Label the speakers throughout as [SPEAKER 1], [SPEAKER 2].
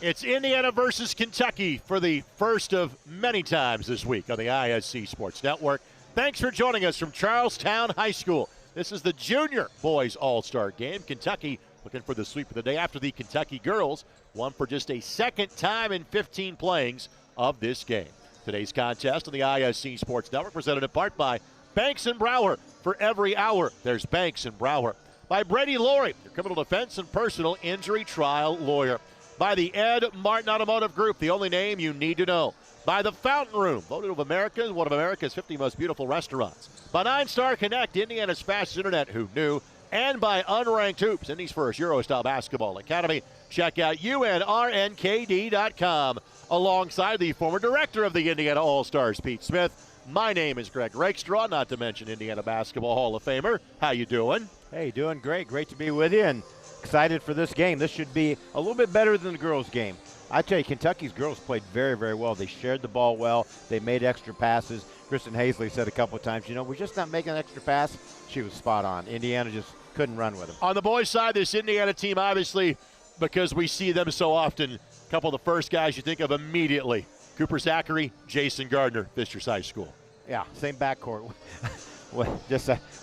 [SPEAKER 1] It's Indiana versus Kentucky for the first of many times this week on the ISC Sports Network. Thanks for joining us from Charlestown High School. This is the junior boys all-star game. Kentucky looking for the sweep of the day after the Kentucky girls won for just a second time in 15 playings of this game. Today's contest on the ISC Sports Network presented in part by Banks and Brower. For every hour, there's Banks and Brower. By Brady Laurie, your criminal defense and personal injury trial lawyer. By the Ed Martin Automotive Group, the only name you need to know. By the Fountain Room, voted of America, one of America's 50 most beautiful restaurants. By 9-Star Connect, Indiana's fastest internet, who knew? And by Unranked Hoops, Indy's first Eurostyle basketball academy. Check out unrnkd.com. Alongside the former director of the Indiana All-Stars, Pete Smith. My name is Greg Rakestraw, not to mention Indiana Basketball Hall of Famer. How you doing?
[SPEAKER 2] Hey, doing great. Great to be with you and excited for this game. This should be a little bit better than the girls' game. I tell you, Kentucky's girls played very, very well. They shared the ball well. They made extra passes. Kristen Hazley said a couple of times, we're just not making an extra pass. She was spot on. Indiana just couldn't run with them.
[SPEAKER 1] On the boys' side, this Indiana team, obviously, because we see them so often, a couple of the first guys you think of immediately. Cooper Zachary, Jason Gardner, Fishers High School.
[SPEAKER 2] Yeah, same backcourt.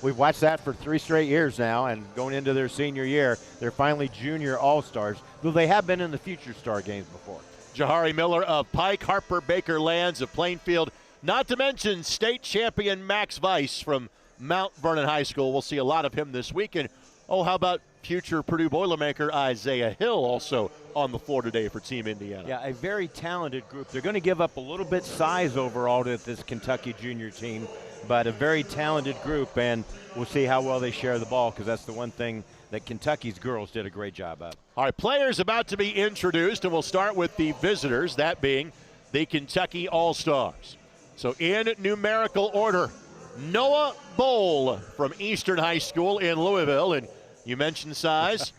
[SPEAKER 2] We've watched that for 3 straight years now, and going into their senior year, they're finally junior all-stars, though they have been in the future star games before.
[SPEAKER 1] Jahari Miller of Pike, Harper Baker Lands of Plainfield, not to mention state champion Max Weiss from Mount Vernon High School. We'll see a lot of him this week. And, how about future Purdue Boilermaker Isaiah Hill also on the floor today for Team Indiana?
[SPEAKER 2] Yeah, a very talented group. They're going to give up a little bit size overall to this Kentucky junior team, but a very talented group, and we'll see how well they share the ball, because that's the one thing that Kentucky's girls did a great job of.
[SPEAKER 1] All right, players about to be introduced, and we'll start with the visitors, that being the Kentucky All-Stars. So in numerical order, Noah Bowl from Eastern High School in Louisville, and you mentioned size,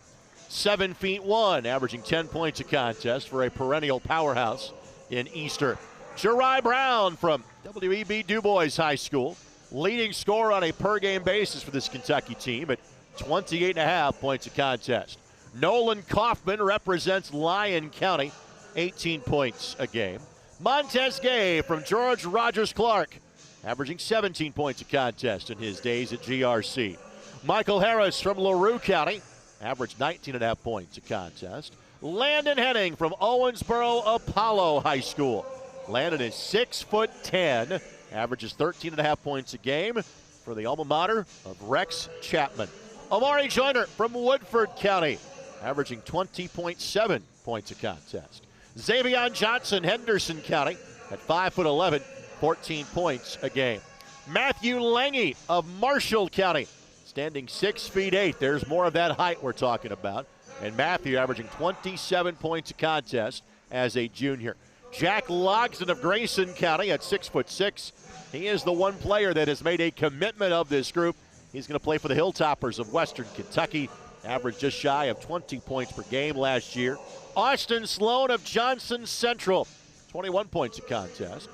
[SPEAKER 1] 7'1", averaging 10 points a contest for a perennial powerhouse in Eastern. Jerai Brown from WEB Du Bois High School, leading scorer on a per-game basis for this Kentucky team at 28.5 points a contest. Nolan Kaufman represents Lyon County, 18 points a game. Montez Gay from George Rogers Clark, averaging 17 points a contest in his days at GRC. Michael Harris from LaRue County, averaged 19.5 points a contest. Landon Henning from Owensboro Apollo High School. Landon is 6'10", averages 13.5 points a game for the alma mater of Rex Chapman. Amari Joyner from Woodford County, averaging 20.7 points a contest. Xavier Johnson, Henderson County, at 5'11", 14 points a game. Matthew Lange of Marshall County, standing 6'8". There's more of that height we're talking about. And Matthew averaging 27 points a contest as a junior. Jack Logsdon of Grayson County at 6'6". He is the one player that has made a commitment of this group. He's going to play for the Hilltoppers of Western Kentucky. Averaged just shy of 20 points per game last year. Austin Sloan of Johnson Central, 21 points a contest.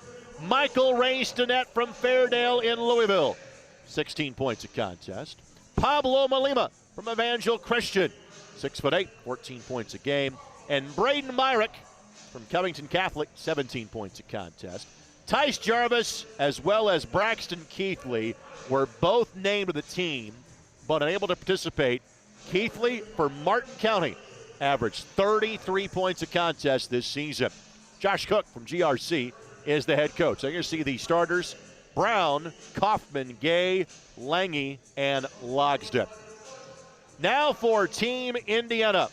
[SPEAKER 1] Michael Ray Stinnett from Fairdale in Louisville, 16 points a contest. Pablo Malima from Evangel Christian, 6'8", 14 points a game. And Braden Myrick from Covington Catholic, 17 points a contest. Tice Jarvis as well as Braxton Keithley were both named to the team, but unable to participate. Keithley for Martin County averaged 33 points a contest this season. Josh Cook from GRC is the head coach. So you're going to see the starters: Brown, Kaufman, Gay, Lange, and Logsdon. Now for Team Indiana.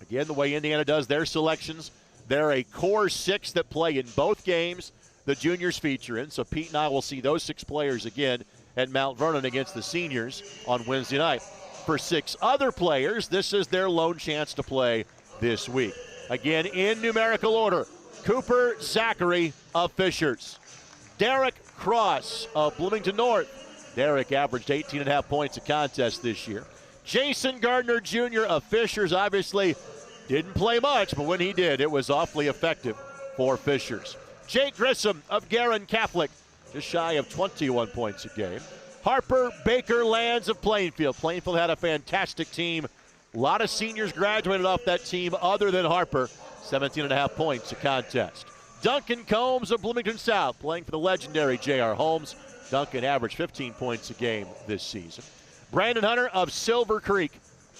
[SPEAKER 1] Again, the way Indiana does their selections, they're a core 6 that play in both games the juniors feature in. So Pete and I will see those 6 players again at Mount Vernon against the seniors on Wednesday night. For 6 other players, this is their lone chance to play this week. Again, in numerical order: Cooper Zachary of Fishers, Derek Cross of Bloomington North. Derek averaged 18.5 points a contest this year. Jason Gardner Jr. of Fishers obviously didn't play much, but when he did, it was awfully effective for Fishers. Jake Grissom of Guerin Catholic, just shy of 21 points a game. Harper Baker Lands of Plainfield. Plainfield had a fantastic team. A lot of seniors graduated off that team other than Harper. 17.5 points a contest. Duncan Combs of Bloomington South playing for the legendary J.R. Holmes. Duncan averaged 15 points a game this season. Brandon Hunter of Silver Creek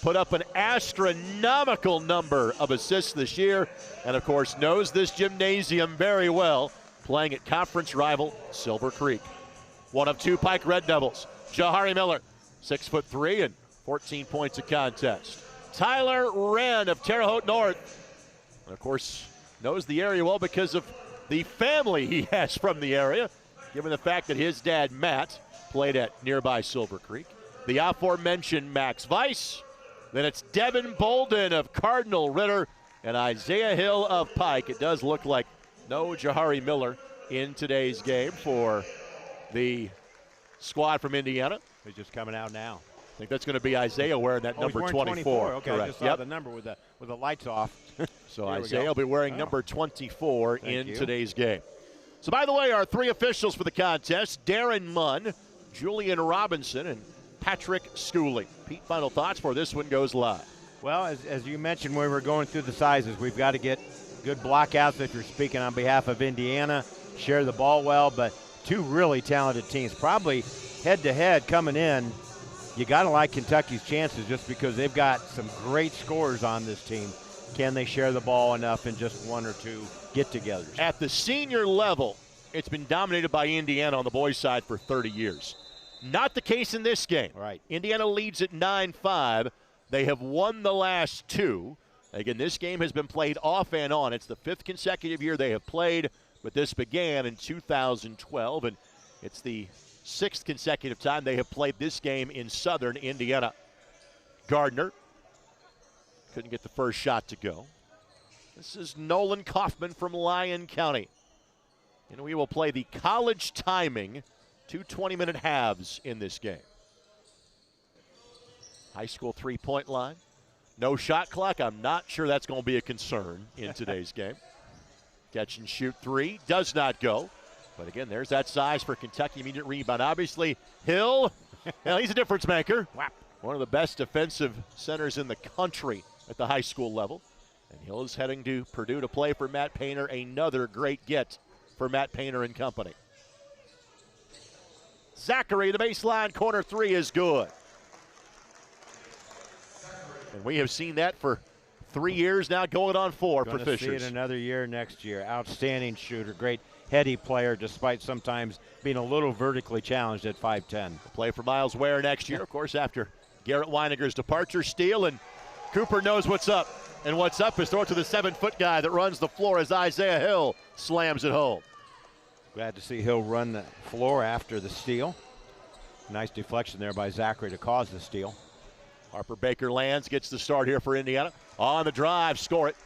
[SPEAKER 1] put up an astronomical number of assists this year, and of course knows this gymnasium very well, playing at conference rival Silver Creek. One of two Pike Red Devils, Jahari Miller, 6'3" and 14 points a contest. Tyler Wren of Terre Haute North, and of course knows the area well because of the family he has from the area, given the fact that his dad, Matt, played at nearby Silver Creek. The aforementioned Max Weiss. Then it's Devin Bolden of Cardinal Ritter and Isaiah Hill of Pike. It does look like no Jahari Miller in today's game for the squad from Indiana.
[SPEAKER 2] He's just coming out now.
[SPEAKER 1] I think that's going to be Isaiah wearing that number 24.
[SPEAKER 2] Okay,
[SPEAKER 1] correct.
[SPEAKER 2] I just saw the number with the lights off.
[SPEAKER 1] So Isaiah will be wearing number 24 in
[SPEAKER 2] you.
[SPEAKER 1] today's game. So by the way, our three officials for the contest, Darren Munn, Julian Robinson, and Patrick Schooley. Pete, final thoughts before this one goes live.
[SPEAKER 2] Well, as you mentioned when we were going through the sizes, we've got to get good blockouts if you're speaking on behalf of Indiana, share the ball well, but two really talented teams. Probably head-to-head coming in, you got to like Kentucky's chances just because they've got some great scorers on this team. Can they share the ball enough in just one or two get-togethers?
[SPEAKER 1] At the senior level, it's been dominated by Indiana on the boys' side for 30 years. Not the case in this game.
[SPEAKER 2] Right.
[SPEAKER 1] Indiana leads at 9-5. They have won the last two. Again, this game has been played off and on. It's the fifth consecutive year they have played, but this began in 2012, and it's the sixth consecutive time they have played this game in southern Indiana. Gardner couldn't get the first shot to go. This is Nolan Kaufman from Lyon County. And we will play the college timing, 2 20-minute halves in this game. High school three-point line. No shot clock. I'm not sure that's going to be a concern in today's game. Catch and shoot three does not go. But again, there's that size for Kentucky. Immediate rebound. Obviously, Hill, well, he's a difference maker. One of the best defensive centers in the country at the high school level. And Hill is heading to Purdue to play for Matt Painter. Another great get for Matt Painter and company. Zachary, the baseline corner three is good. And we have seen that for 3 years now, going on 4 for Fishers.
[SPEAKER 2] See it another year next year. Outstanding shooter, great heady player, despite sometimes being a little vertically challenged at 5'10".
[SPEAKER 1] Play for Miles Ware next year, of course, after Garrett Weininger's departure. Steele, and Cooper knows what's up. And what's up is throw it to the 7-foot guy that runs the floor as Isaiah Hill slams it home.
[SPEAKER 2] Glad to see Hill run the floor after the steal. Nice deflection there by Zachary to cause the steal.
[SPEAKER 1] Harper Baker lands, gets the start here for Indiana. On the drive, score it.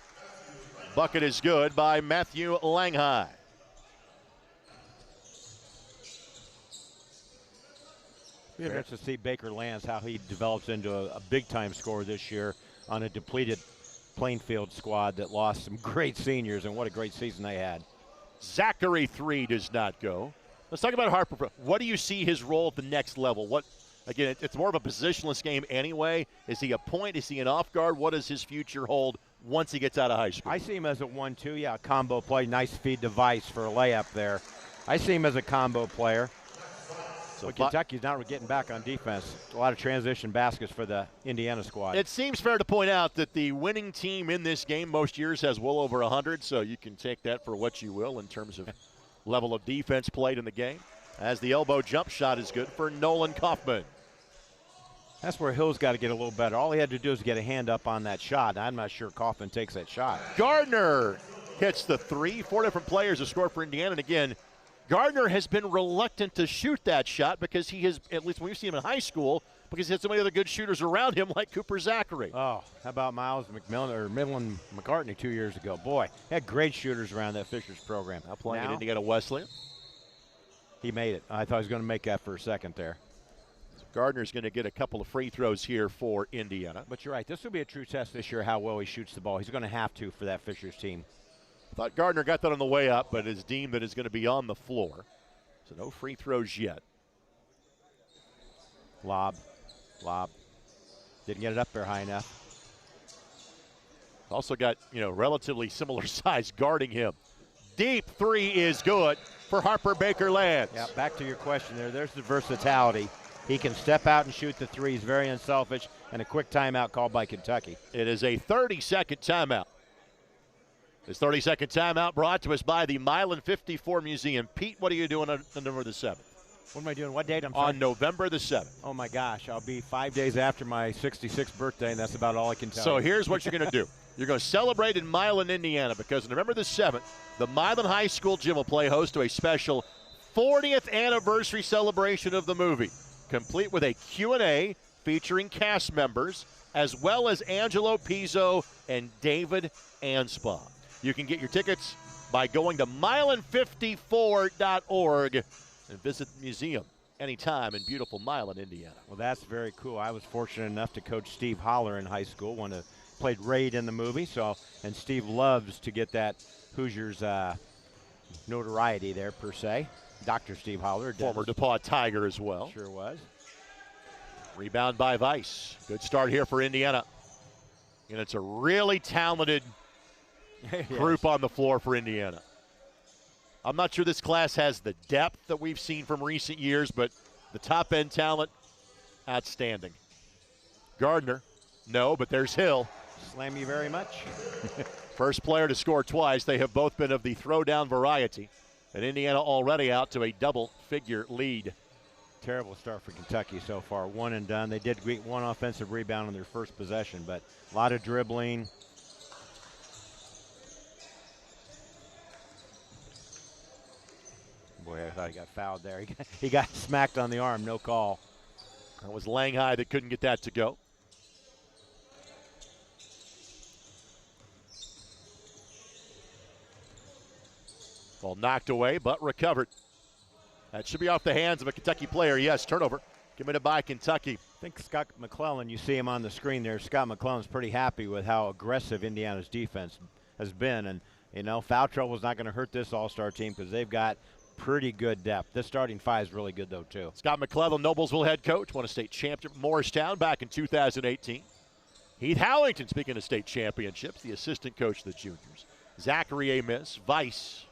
[SPEAKER 1] Bucket is good by Matthew Langhai.
[SPEAKER 2] Be interesting to see Baker lands, how he develops into a big-time scorer this year on a depleted Plainfield squad that lost some great seniors, and what a great season they had.
[SPEAKER 1] Zachary three does not go. Let's talk about Harper. What do you see his role at the next level? What, again, it's more of a positionless game anyway. Is he a point? Is he an off guard? What does his future hold once he gets out of high school?
[SPEAKER 2] I see him as a 1-2, yeah, combo play, nice feed device for a layup there. I see him as a combo player. So but Kentucky's not getting back on defense. A lot of transition baskets for the Indiana squad.
[SPEAKER 1] It seems fair to point out that the winning team in this game most years has well over 100, so you can take that for what you will in terms of level of defense played in the game. As the elbow jump shot is good for Nolan Kaufman.
[SPEAKER 2] That's where Hill's got to get a little better. All he had to do is get a hand up on that shot. I'm not sure Kaufman takes that shot.
[SPEAKER 1] Gardner hits the three. 4 different players have scored for Indiana, and again, Gardner has been reluctant to shoot that shot because he has, at least when we've seen him in high school, because he had so many other good shooters around him like Cooper Zachary.
[SPEAKER 2] Oh, how about Miles McMillan or Midland McCartney 2 years ago? Boy, had great shooters around that Fishers program.
[SPEAKER 1] Now playing at Indiana Wesleyan.
[SPEAKER 2] He made it. I thought he was going to make that for a second there.
[SPEAKER 1] So Gardner's going to get a couple of free throws here for Indiana.
[SPEAKER 2] But you're right. This will be a true test this year how well he shoots the ball. He's going to have to for that Fishers team.
[SPEAKER 1] I thought Gardner got that on the way up, but it's deemed that it's going to be on the floor. So no free throws yet.
[SPEAKER 2] Lob. Didn't get it up there high enough.
[SPEAKER 1] Also got, relatively similar size guarding him. Deep three is good for Harper Baker Lands.
[SPEAKER 2] Yeah, back to your question there. There's the versatility. He can step out and shoot the three. He's very unselfish, and a quick timeout called by Kentucky.
[SPEAKER 1] It is a 30-second timeout. This 30-second timeout brought to us by the Milan 54 Museum. Pete, what are you doing on November the 7th?
[SPEAKER 2] What am I doing? What date?
[SPEAKER 1] On November the 7th.
[SPEAKER 2] Oh, my gosh. I'll be 5 days after my 66th birthday, and that's about all I can tell you.
[SPEAKER 1] So here's what you're going to do. You're going to celebrate in Milan, Indiana, because November the 7th, the Milan High School gym will play host to a special 40th anniversary celebration of the movie, complete with a Q&A featuring cast members, as well as Angelo Pizzo and David Anspaugh. You can get your tickets by going to milan54.org and visit the museum anytime in beautiful Milan, Indiana.
[SPEAKER 2] Well, that's very cool. I was fortunate enough to coach Steve Holler in high school, played Raid in the movie, and Steve loves to get that Hoosiers notoriety there, per se. Dr. Steve Holler.
[SPEAKER 1] Former DePaul Tiger as well.
[SPEAKER 2] Sure was.
[SPEAKER 1] Rebound by Weiss. Good start here for Indiana. And it's a really talented group on the floor for Indiana. I'm not sure this class has the depth that we've seen from recent years, but the top-end talent, outstanding. Gardner, no, but there's Hill.
[SPEAKER 2] Slam you very much.
[SPEAKER 1] First player to score twice. They have both been of the throwdown variety. And Indiana already out to a double-figure lead.
[SPEAKER 2] Terrible start for Kentucky so far. One and done. They did get one offensive rebound on their first possession, but a lot of dribbling. Boy, I thought he got fouled there. He got smacked on the arm, no call.
[SPEAKER 1] That was Langhai that couldn't get that to go. Ball knocked away, but recovered. That should be off the hands of a Kentucky player. Yes, turnover committed by Kentucky.
[SPEAKER 2] I think Scott McClellan, you see him on the screen there. Scott McClellan's pretty happy with how aggressive Indiana's defense has been. And, foul trouble is not going to hurt this all-star team because they've got pretty good depth. This starting five is really good, though, too.
[SPEAKER 1] Scott McClellan, Noblesville head coach, won a state championship at Morristown back in 2018. Heath Howington, speaking of state championships, the assistant coach of the juniors. Zachary a miss. Weiss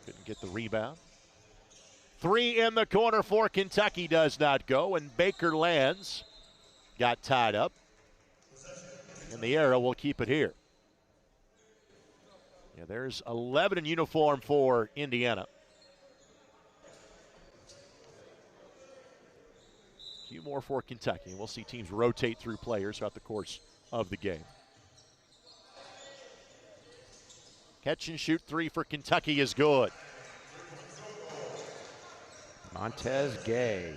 [SPEAKER 1] couldn't get the rebound. Three in the corner for Kentucky does not go, and Baker Lands got tied up. And the arrow will keep it here. Yeah, there's 11 in uniform for Indiana. A few more for Kentucky, and we'll see teams rotate through players throughout the course of the game. Catch and shoot three for Kentucky is good.
[SPEAKER 2] Montez Gay,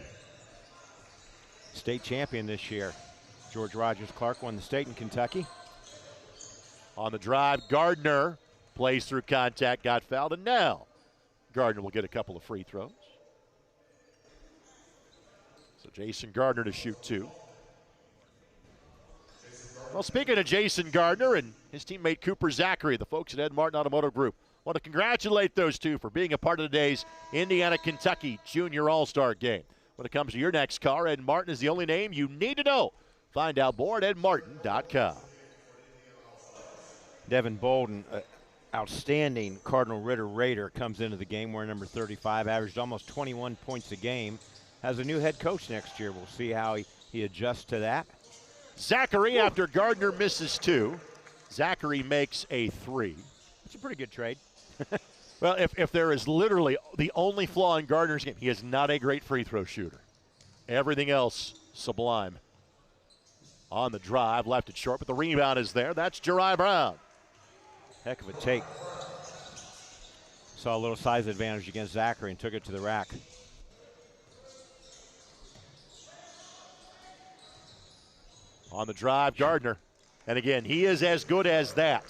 [SPEAKER 2] state champion this year. George Rogers Clark won the state in Kentucky.
[SPEAKER 1] On the drive, Gardner plays through contact, got fouled, and now Gardner will get a couple of free throws. So Jason Gardner to shoot two. Well, speaking of Jason Gardner and his teammate Cooper Zachary, the folks at Ed Martin Automotive Group want to congratulate those two for being a part of today's Indiana-Kentucky Junior All-Star Game. When it comes to your next car, Ed Martin is the only name you need to know. Find out more at edmartin.com.
[SPEAKER 2] Devin Bolden, outstanding Cardinal Ritter Raider, comes into the game wearing number 35, averaged almost 21 points a game. Has a new head coach next year. We'll see how he adjusts to that.
[SPEAKER 1] Zachary, after Gardner misses two, Zachary makes a three.
[SPEAKER 2] It's a pretty good trade.
[SPEAKER 1] Well, if there is literally the only flaw in Gardner's game, he is not a great free throw shooter. Everything else, sublime. On the drive, left it short, but the rebound is there. That's Jeri Brown.
[SPEAKER 2] Heck of a take. Saw a little size advantage against Zachary and took it to the rack.
[SPEAKER 1] On the drive, Gardner. And again, he is as good as that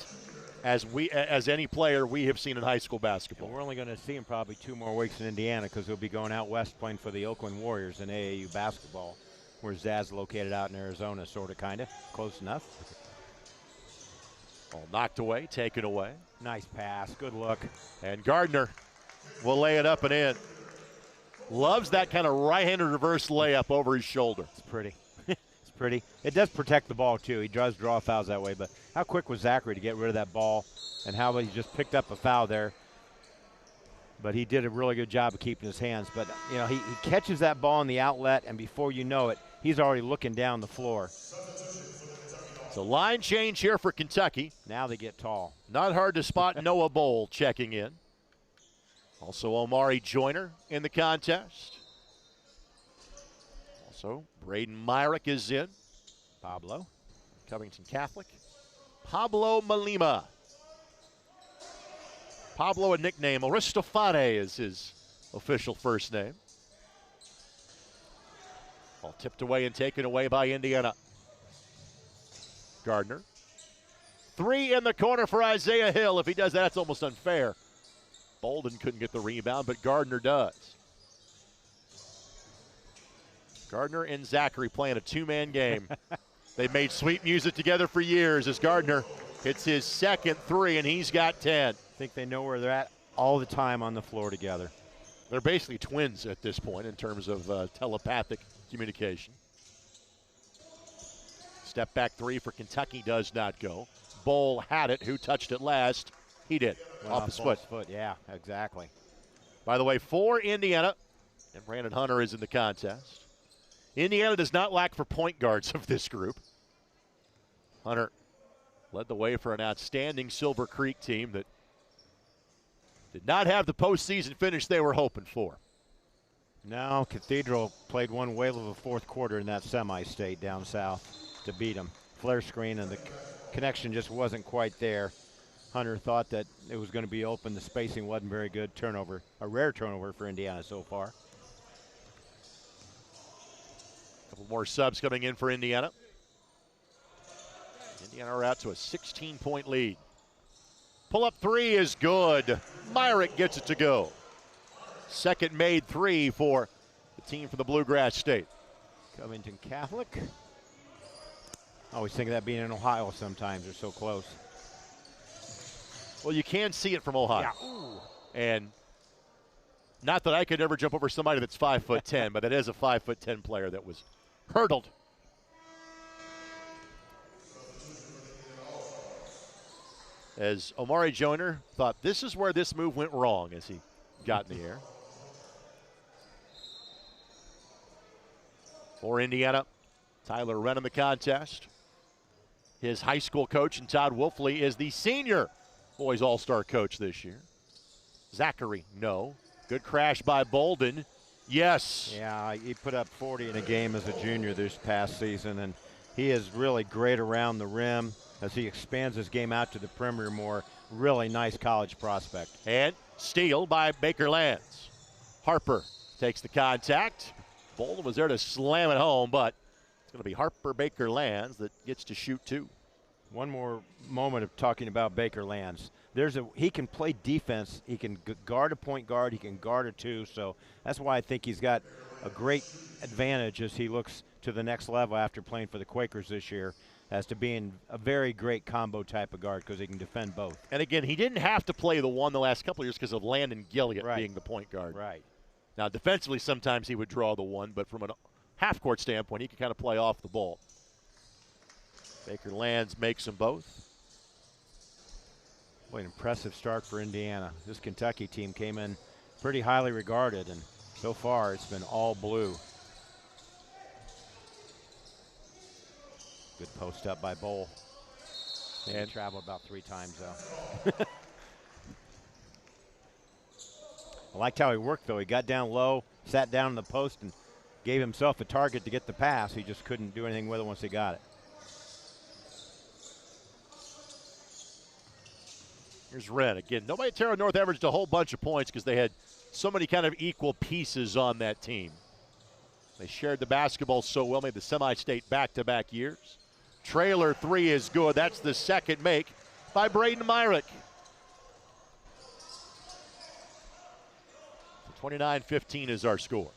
[SPEAKER 1] as any player we have seen in high school basketball.
[SPEAKER 2] And we're only going to see him probably 2 more weeks in Indiana because he'll be going out west playing for the Oakland Warriors in AAU basketball, where Zaz located out in Arizona, sort of, kind of. Close enough.
[SPEAKER 1] All knocked away, taken away.
[SPEAKER 2] Nice pass, good look.
[SPEAKER 1] And Gardner will lay it up and in. Loves that kind of right-handed reverse layup over his shoulder.
[SPEAKER 2] It's pretty. It's pretty. It does protect the ball, too. He does draw fouls that way. But how quick was Zachary to get rid of that ball, and how he just picked up a foul there. But he did a really good job of keeping his hands. But, you know, he catches that ball in the outlet, and before you know it, he's already looking down the floor.
[SPEAKER 1] So line change here for Kentucky.
[SPEAKER 2] Now they get tall.
[SPEAKER 1] Not hard to spot Noah Bowl checking in. Also Omari Joyner in the contest. Also Braden Myrick is in.
[SPEAKER 2] Pablo.
[SPEAKER 1] Covington Catholic. Pablo Malima. Pablo, a nickname. Aristofane is his official first name. Ball tipped away and taken away by Indiana. Gardner. 3 in the corner for Isaiah Hill. If he does that, it's almost unfair. Bolden couldn't get the rebound, but Gardner does. Gardner and Zachary playing a two-man game. They've made sweet music together for years as Gardner hits his second 3, and he's got 10.
[SPEAKER 2] I think they know where they're at all the time on the floor together.
[SPEAKER 1] They're basically twins at this point in terms of telepathic communication. Step back 3 for Kentucky does not go. Bowl had it. Who touched it last? He did. Off his foot.
[SPEAKER 2] Yeah, exactly.
[SPEAKER 1] By the way, for Indiana, and Brandon Hunter is in the contest. Indiana does not lack for point guards of this group. Hunter led the way for an outstanding Silver Creek team that did not have the postseason finish they were hoping for.
[SPEAKER 2] No, Cathedral played one whale of a fourth quarter in that semi-state down south to beat them. Flare screen, and the connection just wasn't quite there. Hunter thought that it was going to be open. The spacing wasn't very good. Turnover, a rare turnover for Indiana so far.
[SPEAKER 1] A couple more subs coming in for Indiana. Indiana are out to a 16-point lead. Pull-up 3 is good. Myrick gets it to go. Second made 3 for the team from the Bluegrass State.
[SPEAKER 2] Covington Catholic. I always think of that being in Ohio sometimes. They're so close.
[SPEAKER 1] Well, you can see it from Ohio.
[SPEAKER 2] Yeah.
[SPEAKER 1] And not that I could ever jump over somebody that's 5'10", but it is a 5'10" player that was hurdled. As Omari Joyner thought this is where this move went wrong as he got in the air. For Indiana, Tyler Wren in the contest. His high school coach, and Todd Wolfley, is the senior boys all-star coach this year. Zachary, no. Good crash by Bolden. Yes.
[SPEAKER 2] Yeah, he put up 40 in a game as a junior this past season, and he is really great around the rim as he expands his game out to the perimeter more. Really nice college prospect.
[SPEAKER 1] And steal by Baker Lands. Harper takes the contact. Bolden was there to slam it home, but it's going to be Harper Baker Lands that gets to shoot 2.
[SPEAKER 2] One more moment of talking about Baker Lands. He can play defense. He can guard a point guard. He can guard a 2. So that's why I think he's got a great advantage as he looks to the next level after playing for the Quakers this year, as to being a very great combo type of guard because he can defend both.
[SPEAKER 1] And again, he didn't have to play the 1 the last couple of years because of Landon Gilliott being the point guard.
[SPEAKER 2] Right.
[SPEAKER 1] Now, defensively, sometimes he would draw the 1, but from a half-court standpoint, he could kind of play off the ball. Baker Lands makes them both.
[SPEAKER 2] What an impressive start for Indiana. This Kentucky team came in pretty highly regarded, and so far it's been all blue. Good post up by Bowl. And traveled about 3 times, though. I liked how he worked, though. He got down low, sat down in the post, and gave himself a target to get the pass. He just couldn't do anything with it once he got it.
[SPEAKER 1] Here's Wren. Again, nobody at Terra North averaged a whole bunch of points because they had so many kind of equal pieces on that team. They shared the basketball so well, made the semi-state back-to-back years. Trailer 3 is good. That's the second make by Braden Myrick. 29-15 is our score.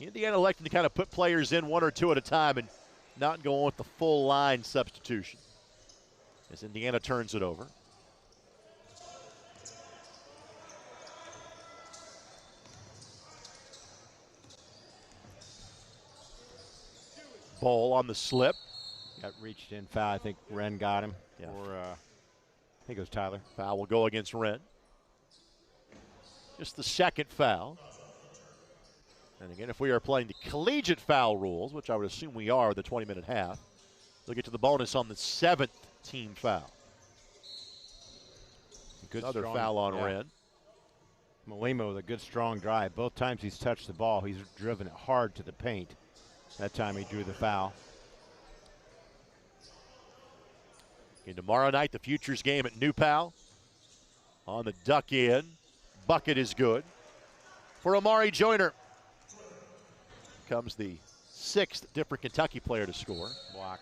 [SPEAKER 1] Indiana elected to kind of put players in 1 or 2 at a time and not go on with the full line substitution as Indiana turns it over. Bowl on the slip.
[SPEAKER 2] Got reached in foul. I think Wren got him.
[SPEAKER 1] Yeah.
[SPEAKER 2] Or I think it was Tyler.
[SPEAKER 1] Foul will go against Wren. Just the second foul. And again, if we are playing the collegiate foul rules, which I would assume we are, the 20-minute half, they'll get to the bonus on the 7th team foul.
[SPEAKER 2] Good
[SPEAKER 1] Another
[SPEAKER 2] strong,
[SPEAKER 1] foul on
[SPEAKER 2] yeah.
[SPEAKER 1] Wren.
[SPEAKER 2] Malima with a good strong drive. Both times he's touched the ball, he's driven it hard to the paint. That time he drew the foul.
[SPEAKER 1] And tomorrow night, the Futures game at New Pal. On the duck in. Bucket is good. For Amari Joyner. Comes the 6th different Kentucky player to score.
[SPEAKER 2] Block.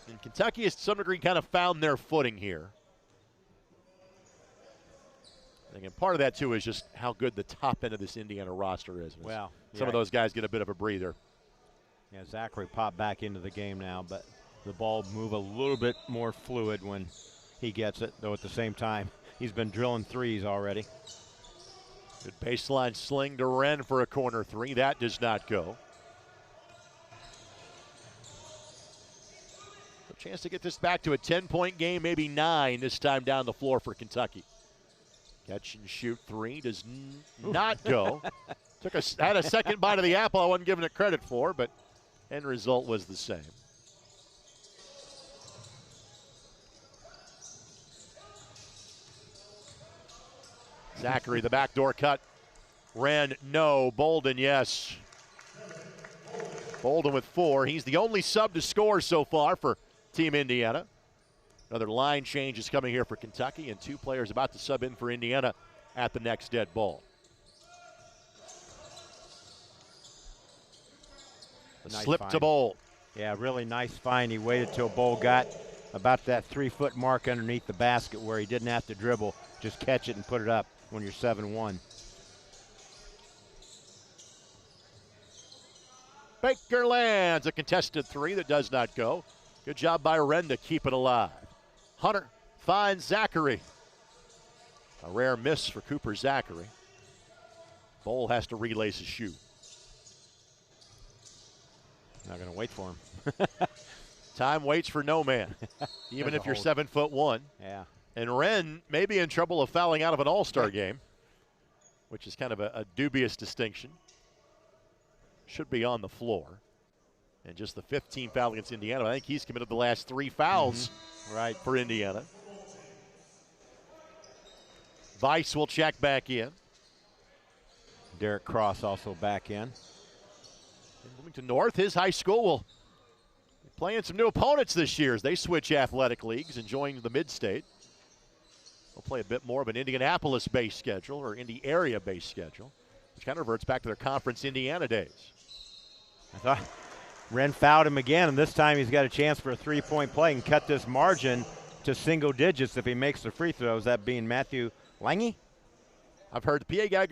[SPEAKER 1] And Kentucky has to some degree kind of found their footing here. And again, part of that too is just how good the top end of this Indiana roster is.
[SPEAKER 2] Well,
[SPEAKER 1] some of those guys get a bit of a breather.
[SPEAKER 2] Yeah, Zachary popped back into the game now, but the ball move a little bit more fluid when he gets it, though at the same time, he's been drilling threes already.
[SPEAKER 1] Good baseline sling to Wren for a corner three. That does not go. A chance to get this back to a 10-point game, maybe 9 this time down the floor for Kentucky. Catch and shoot three does not go. Had a second bite of the apple I wasn't giving it credit for, but end result was the same. Zachary, the backdoor cut. Wren, no. Bolden, yes. Bolden with 4. He's the only sub to score so far for Team Indiana. Another line change is coming here for Kentucky, and 2 players about to sub in for Indiana at the next dead ball.
[SPEAKER 2] Nice
[SPEAKER 1] Slip
[SPEAKER 2] find.
[SPEAKER 1] to Bowl.
[SPEAKER 2] Yeah, really nice find. He waited till Bowl got about that 3-foot mark underneath the basket where he didn't have to dribble. Just catch it and put it up when you're 7-1.
[SPEAKER 1] Baker lands a contested 3 that does not go. Good job by Wren to keep it alive. Hunter finds Zachary. A rare miss for Cooper Zachary. Bowl has to relace his shoe.
[SPEAKER 2] Not going to wait for him.
[SPEAKER 1] Time waits for no man, even if you're 7'1".
[SPEAKER 2] Yeah.
[SPEAKER 1] And Wren may be in trouble of fouling out of an all-star game, which is kind of a dubious distinction. Should be on the floor. And just the 5th team foul against Indiana. I think he's committed the last 3 fouls
[SPEAKER 2] right
[SPEAKER 1] for Indiana. Weiss will check back in.
[SPEAKER 2] Derek Cross also back in.
[SPEAKER 1] And moving to North, his high school will be playing some new opponents this year as they switch athletic leagues and join the mid-state. They'll play a bit more of an Indianapolis-based schedule or Indy area-based schedule, which kind of reverts back to their Conference Indiana days.
[SPEAKER 2] I thought Wren fouled him again, and this time he's got a chance for a 3-point play and cut this margin to single digits if he makes the free throws, that being Matthew Lange.
[SPEAKER 1] I've heard the PA guy I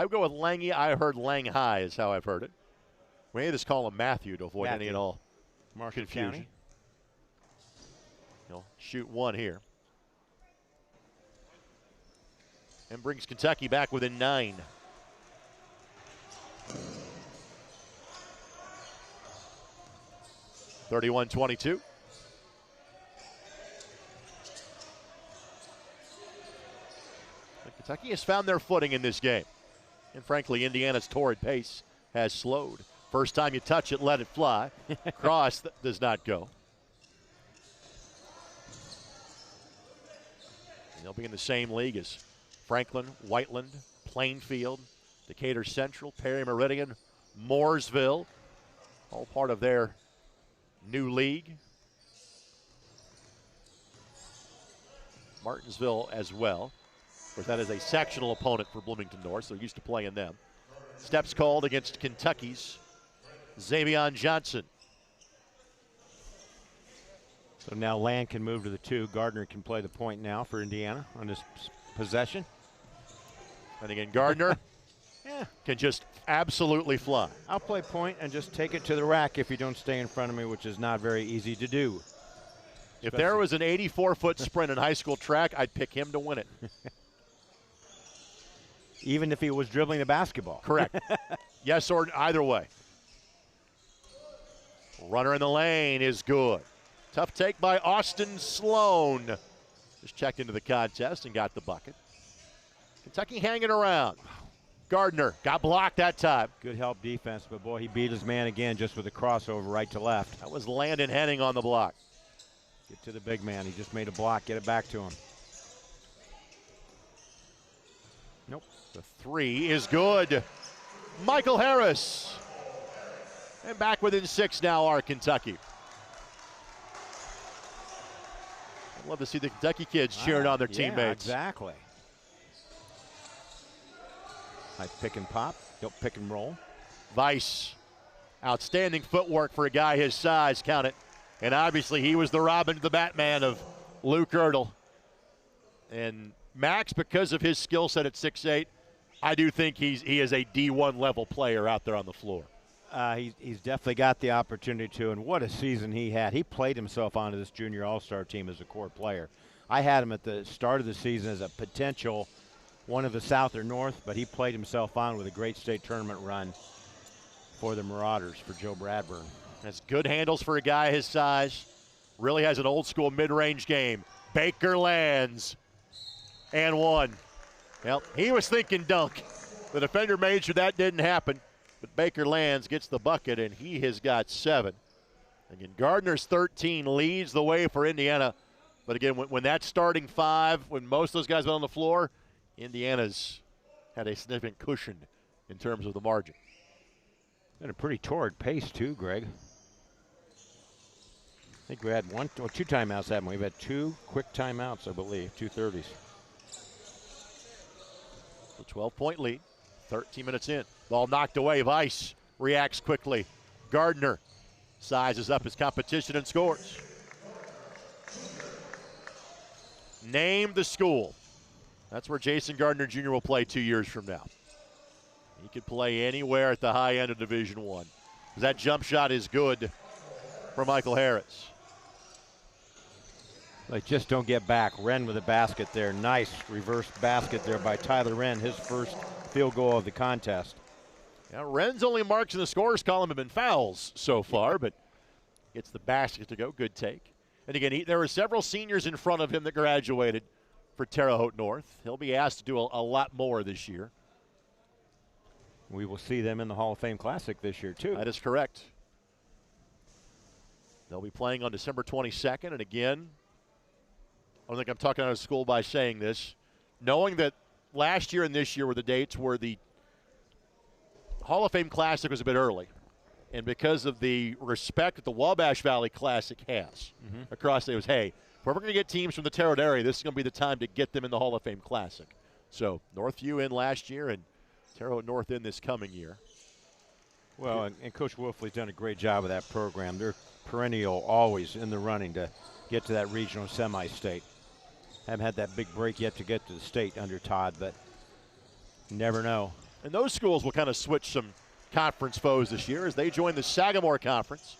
[SPEAKER 1] go with Lange. I heard Lang High is how I've heard it. We may just call him Matthew to avoid any and all confusion.
[SPEAKER 2] County.
[SPEAKER 1] He'll shoot 1 here. And brings Kentucky back within 9. (31-22). Kentucky has found their footing in this game. And frankly, Indiana's torrid pace has slowed. First time you touch it, let it fly. Cross does not go. And they'll be in the same league as Franklin, Whiteland, Plainfield, Decatur Central, Perry Meridian, Mooresville, all part of their new league. Martinsville as well. Of course, that is a sectional opponent for Bloomington North, so used to playing them. Steps called against Kentucky's Xavion Johnson.
[SPEAKER 2] So now Land can move to the 2. Gardner can play the point now for Indiana on this possession.
[SPEAKER 1] And again, Gardner can just absolutely fly.
[SPEAKER 2] I'll play point and just take it to the rack if you don't stay in front of me, which is not very easy to do.
[SPEAKER 1] If there was an 84-foot sprint in high school track, I'd pick him to win it.
[SPEAKER 2] Even if he was dribbling the basketball.
[SPEAKER 1] Correct. Yes, or either way. Runner in the lane is good. Tough take by Austin Sloan. Just checked into the contest and got the bucket. Kentucky hanging around. Gardner got blocked that time.
[SPEAKER 2] Good help defense, but boy, he beat his man again just with a crossover right to left.
[SPEAKER 1] That was Landon Henning on the block.
[SPEAKER 2] Get to the big man. He just made a block. Get it back to him. Nope.
[SPEAKER 1] The three is good. Michael Harris. And back within 6 now are Kentucky. I'd love to see the Kentucky kids cheering on their teammates.
[SPEAKER 2] Exactly. Nice pick and pop. Don't pick and roll.
[SPEAKER 1] Vice. Outstanding footwork for a guy his size, count it. And obviously he was the Robin to the Batman of Luke Ertl. And Max, because of his skill set at 6'8", I do think he is a D1 level player out there on the floor.
[SPEAKER 2] He's definitely got the opportunity to, and what a season he had. He played himself onto this junior all-star team as a core player. I had him at the start of the season as a potential one of the South or North, but he played himself on with a great state tournament run for the Marauders for Joe Bradburn.
[SPEAKER 1] Has good handles for a guy his size. Really has an old-school mid-range game. Baker lands and one. Well, he was thinking dunk. The defender made sure that didn't happen. But Baker lands, gets the bucket, and he has got 7. Again, Gardner's 13 leads the way for Indiana. But again, when that starting 5, when most of those guys went on the floor, Indiana's had a significant cushion in terms of the margin.
[SPEAKER 2] And a pretty torrid pace too, Greg. I think we had 2 timeouts, haven't we? We've had 2 quick timeouts, I believe, 2:30s.
[SPEAKER 1] A 12-point lead, 13 minutes in. Ball knocked away. Vice reacts quickly. Gardner sizes up his competition and scores. Name the school. That's where Jason Gardner Jr. will play 2 years from now. He could play anywhere at the high end of Division I. That jump shot is good for Michael Harris.
[SPEAKER 2] They just don't get back. Wren with a basket there. Nice reverse basket there by Tyler Wren, his first field goal of the contest.
[SPEAKER 1] Yeah, Wren's only marks in the scorers column have been fouls so far, but gets the basket to go. Good take. And again, there were several seniors in front of him that graduated for Terre Haute North. He'll be asked to do a lot more this year.
[SPEAKER 2] We will see them in the Hall of Fame Classic this year, too.
[SPEAKER 1] That is correct. They'll be playing on December 22nd. And again, I don't think I'm talking out of school by saying this. Knowing that last year and this year were the dates where the Hall of Fame Classic was a bit early. And because of the respect that the Wabash Valley Classic has across, it was, hey, if we're going to get teams from the Terre Haute area, this is going to be the time to get them in the Hall of Fame Classic. So Northview in last year and Terre Haute North in this coming year.
[SPEAKER 2] Well, and Coach Wolfley's done a great job of that program. They're perennial, always in the running to get to that regional semi-state. Haven't had that big break yet to get to the state under Todd, but you never know.
[SPEAKER 1] And those schools will kind of switch some conference foes this year as they join the Sagamore Conference.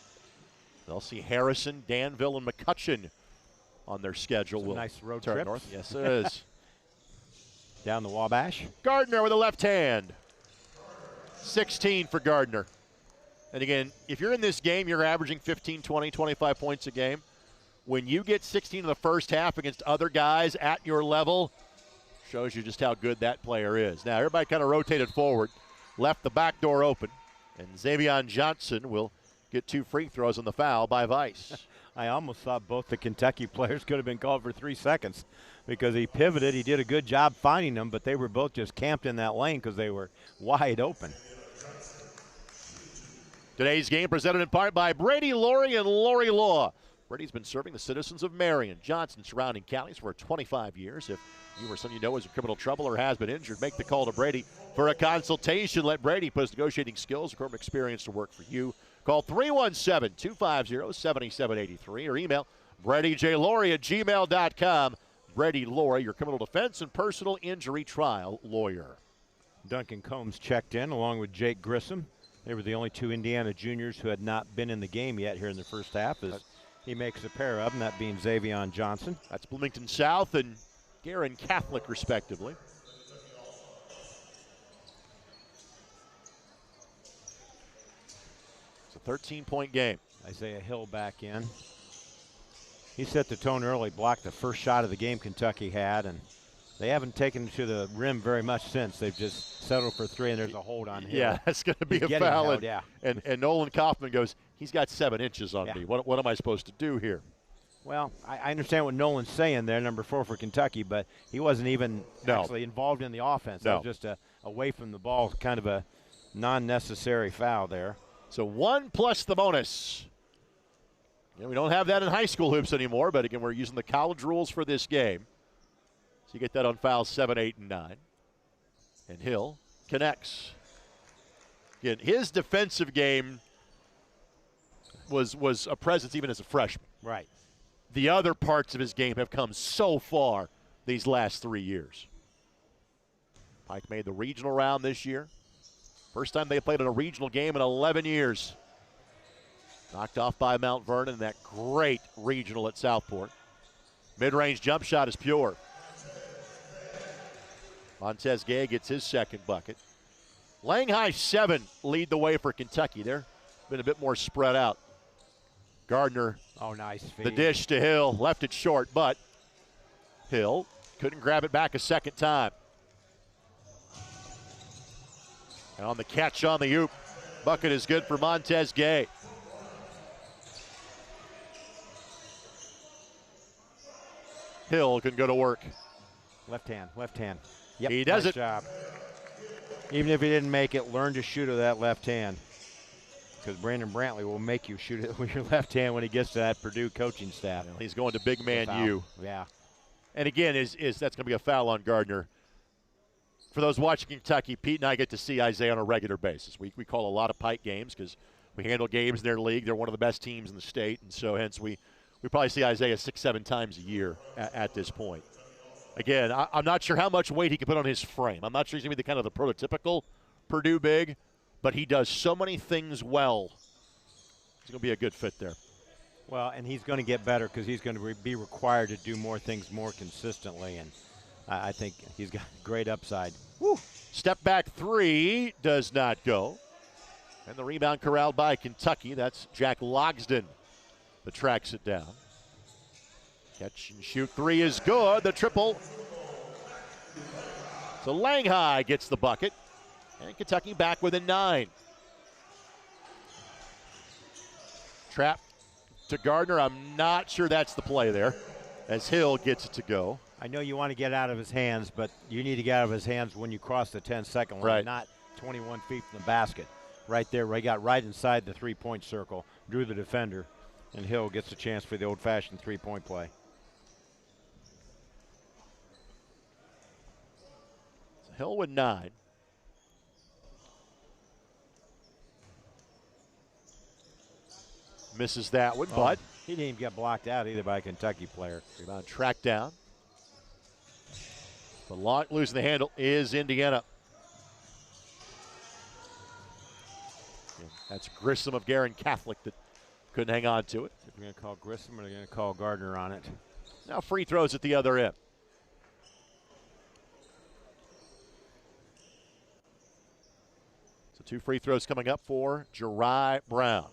[SPEAKER 1] They'll see Harrison, Danville, and McCutcheon on their schedule.
[SPEAKER 2] Nice road trip.
[SPEAKER 1] North. Yes, it is.
[SPEAKER 2] Down the Wabash.
[SPEAKER 1] Gardner with a left hand. 16 for Gardner. And again, if you're in this game, you're averaging 15, 20, 25 points a game. When you get 16 in the first half against other guys at your level, shows you just how good that player is. Now, everybody kind of rotated forward, left the back door open, and Xavier Johnson will get 2 free throws on the foul by Vice.
[SPEAKER 2] I almost thought both the Kentucky players could have been called for 3 seconds because he pivoted. He did a good job finding them, but they were both just camped in that lane because they were wide open.
[SPEAKER 1] Today's game presented in part by Brady Laurie and Laurie Law. Brady's been serving the citizens of Marion, Johnson, surrounding counties for 25 years. If you or someone you know is in criminal trouble or has been injured, make the call to Brady for a consultation. Let Brady put his negotiating skills and corporate experience to work for you. Call 317-250-7783 or email BradyJLaurie@gmail.com. Brady Laurie, your criminal defense and personal injury trial lawyer.
[SPEAKER 2] Duncan Combs checked in along with Jake Grissom. They were the only 2 Indiana juniors who had not been in the game yet here in the first half. As he makes a pair of them, that being Xavier Johnson.
[SPEAKER 1] That's Bloomington South and Guerin Catholic, respectively. It's a 13-point game.
[SPEAKER 2] Isaiah Hill back in. He set the tone early, blocked the first shot of the game Kentucky had, and they haven't taken it to the rim very much since. They've just settled for three, and there's a hold on Hill.
[SPEAKER 1] Yeah, that's going to be a foul.
[SPEAKER 2] Held, yeah.
[SPEAKER 1] And Nolan Kaufman goes, he's got 7 inches on
[SPEAKER 2] yeah.
[SPEAKER 1] me. What am I supposed to do here?
[SPEAKER 2] Well, I understand what Nolan's saying there, number 4 for Kentucky, but he wasn't even actually involved in the offense.
[SPEAKER 1] No.
[SPEAKER 2] It was just away from the ball, kind of a non-necessary foul there.
[SPEAKER 1] So 1 plus the bonus. Yeah, we don't have that in high school hoops anymore, but again, we're using the college rules for this game. So you get that on fouls 7, 8, and 9. And Hill connects. Again, his defensive game was a presence even as a freshman.
[SPEAKER 2] Right.
[SPEAKER 1] The other parts of his game have come so far these last 3 years. Pike made the regional round this year. First time they played in a regional game in 11 years. Knocked off by Mount Vernon in that great regional at Southport. Mid-range jump shot is pure. Montez Gay gets his second bucket. Lang High 7 lead the way for Kentucky. They're been a bit more spread out. Gardner,
[SPEAKER 2] nice feed.
[SPEAKER 1] The dish to Hill, left it short, but Hill couldn't grab it back a second time. And on the catch on the oop, bucket is good for Montez Gay. Hill can go to work.
[SPEAKER 2] Left hand. Yep,
[SPEAKER 1] he does
[SPEAKER 2] nice
[SPEAKER 1] it.
[SPEAKER 2] Job. Even if he didn't make it, learn to shoot with that left hand. Because Brandon Brantley will make you shoot it with your left hand when he gets to that Purdue coaching staff.
[SPEAKER 1] Well, he's going to big man U.
[SPEAKER 2] Yeah.
[SPEAKER 1] And again, is that's going to be a foul on Gardner. For those watching Kentucky, Pete and I get to see Isaiah on a regular basis. We call a lot of Pike games because we handle games in their league. They're one of the best teams in the state, and so hence we probably see Isaiah 6, 7 times a year at this point. Again, I'm not sure how much weight he can put on his frame. I'm not sure he's going to be the prototypical Purdue big, but he does so many things well. He's going to be a good fit there.
[SPEAKER 2] Well, and he's going to get better because he's going to be required to do more things more consistently, and I think he's got great upside.
[SPEAKER 1] Woo. Step back 3 does not go. And the rebound corralled by Kentucky. That's Jack Logsdon that tracks it down. Catch and shoot 3 is good. The triple. So Lang High gets the bucket. And Kentucky back within 9. Trap to Gardner. I'm not sure that's the play there as Hill gets it to go.
[SPEAKER 2] I know you want to get out of his hands, but you need to get out of his hands when you cross the 10-second line,
[SPEAKER 1] right.
[SPEAKER 2] Not 21 feet from the basket. Right there, where he got right inside the three-point circle, drew the defender, and Hill gets a chance for the old-fashioned three-point play.
[SPEAKER 1] So Hill with 9. Misses that one, but
[SPEAKER 2] he didn't even get blocked out either by a Kentucky player.
[SPEAKER 1] Rebound tracked down. The losing the handle is Indiana. And that's Grissom of Garin Catholic that couldn't hang on to it.
[SPEAKER 2] They're going to call Grissom or they're going to call Gardner on it.
[SPEAKER 1] Now free throws at the other end. So 2 free throws coming up for Jeri Brown.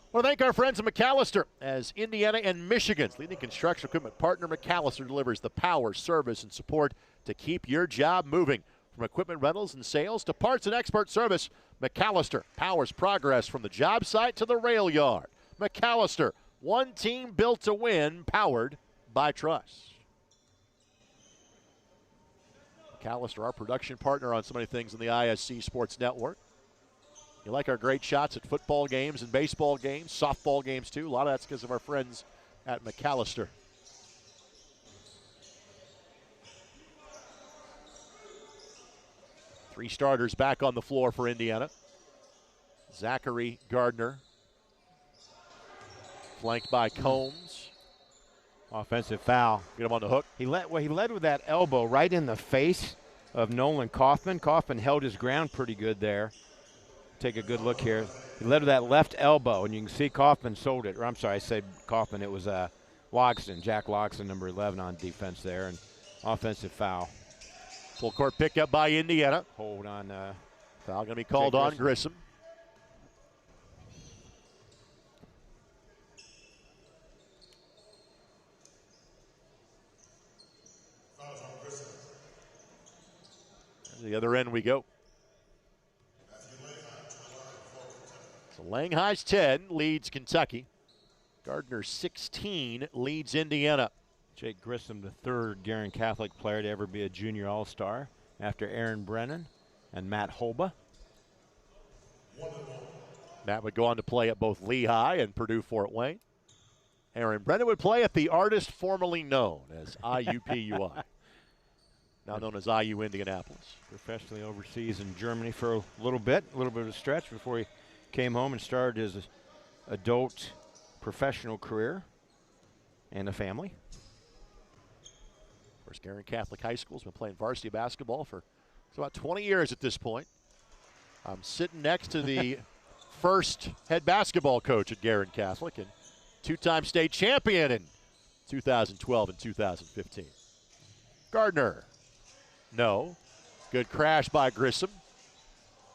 [SPEAKER 1] I want to thank our friends at McAllister as Indiana and Michigan's leading construction equipment partner. McAllister delivers the power, service, and support to keep your job moving. From equipment rentals and sales to parts and expert service, McAllister powers progress from the job site to the rail yard. McAllister, one team built to win, powered by trust. McAllister, our production partner on so many things in the ISC Sports Network. You like our great shots at football games and baseball games, softball games too. A lot of that's because of our friends at McAllister. Three starters back on the floor for Indiana. Zachary Gardner, flanked by Combs.
[SPEAKER 2] Offensive foul.
[SPEAKER 1] Get him on the hook.
[SPEAKER 2] He led with that elbow right in the face of Nolan Kaufman. Kaufman held his ground pretty good there. Take a good look here. He led with that left elbow, and you can see Kaufman sold it. Or I'm sorry, I said Kaufman. It was Logsdon, Jack Logsdon, number 11 on defense there, and offensive foul.
[SPEAKER 1] Full court pickup by Indiana.
[SPEAKER 2] Hold on.
[SPEAKER 1] Foul going to be called on Grissom. the other end we go. So Lang High's 10 leads Kentucky. Gardner 16 leads Indiana.
[SPEAKER 2] Jake Grissom, the third Guerin Catholic player to ever be a junior all-star, after Aaron Brennan and Matt Holba.
[SPEAKER 1] Matt would go on to play at both Lehigh and Purdue-Fort Wayne. Aaron Brennan would play at the artist formerly known as IUPUI, now known as IU Indianapolis.
[SPEAKER 2] Professionally overseas in Germany for a little bit of a stretch before he came home and started his adult professional career and a family.
[SPEAKER 1] Of course, Guerin Catholic High School has been playing varsity basketball for about 20 years at this point. I'm sitting next to the first head basketball coach at Guerin Catholic and two-time state champion in 2012 and 2015. Gardner, no. Good crash by Grissom.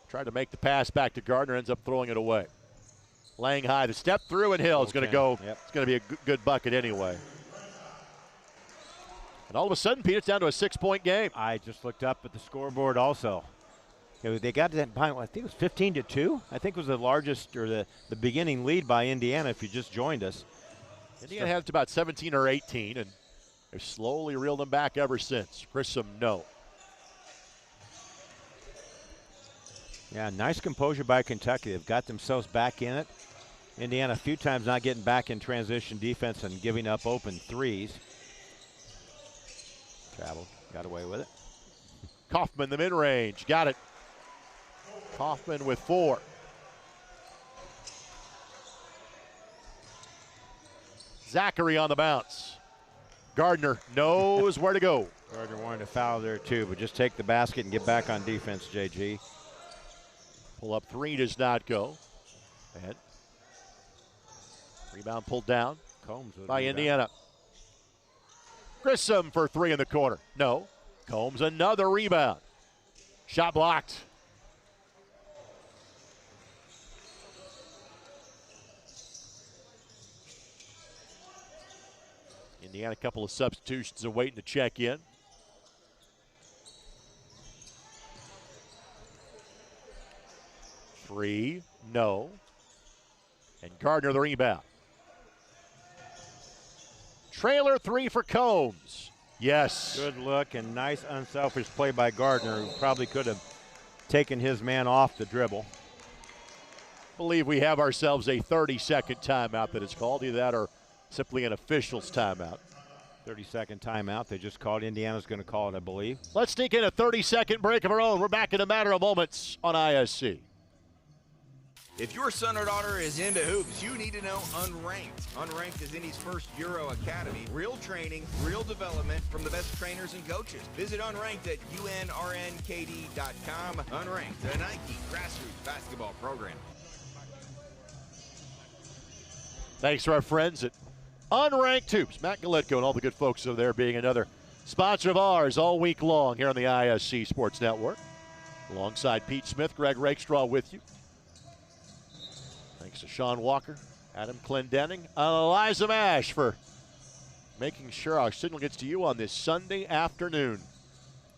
[SPEAKER 1] Tried to make the pass back to Gardner, ends up throwing it away. Lang High, the step through, and Hill is going to go. Yep. It's going to be a good bucket anyway. And all of a sudden, Pete, it's down to a 6-point game.
[SPEAKER 2] I just looked up at the scoreboard also. They got to that point, I think it was 15-2. I think it was the largest or the beginning lead by Indiana if you just joined us.
[SPEAKER 1] Indiana had about 17 or 18, and they've slowly reeled them back ever since. Grissom, no.
[SPEAKER 2] Yeah, nice composure by Kentucky. They've got themselves back in it. Indiana a few times not getting back in transition defense and giving up open threes. Travel, got away with it.
[SPEAKER 1] Kaufman, the mid-range, got it. Kaufman with 4. Zachary on the bounce. Gardner knows where to go.
[SPEAKER 2] Gardner wanted to foul there too, but just take the basket and get back on defense, JG.
[SPEAKER 1] Pull up 3 does not go. And rebound pulled down
[SPEAKER 2] Combs
[SPEAKER 1] by Indiana. Grissom for 3 in the corner. No. Combs another rebound. Shot blocked. Indiana, a couple of substitutions are waiting to check in. Three, no. And Gardner the rebound. Trailer 3 for Combs. Yes.
[SPEAKER 2] Good look and nice unselfish play by Gardner, who probably could have taken his man off the dribble.
[SPEAKER 1] Believe we have ourselves a 30-second timeout that is called. Either that or simply an official's timeout.
[SPEAKER 2] 30-second timeout. They just called. Indiana's going to call it, I believe.
[SPEAKER 1] Let's sneak in a 30-second break of our own. We're back in a matter of moments on ISC.
[SPEAKER 3] If your son or daughter is into hoops, you need to know Unranked. Unranked is Indy's first Euro Academy. Real training, real development from the best trainers and coaches. Visit Unranked at unrnkd.com. Unranked, a Nike grassroots basketball program.
[SPEAKER 1] Thanks to our friends at Unranked Hoops. Matt Galitko and all the good folks over there being another sponsor of ours all week long here on the ISC Sports Network. Alongside Pete Smith, Greg Rakestraw with you. Thanks to Sean Walker, Adam Clendenning, and Eliza Mash for making sure our signal gets to you on this Sunday afternoon.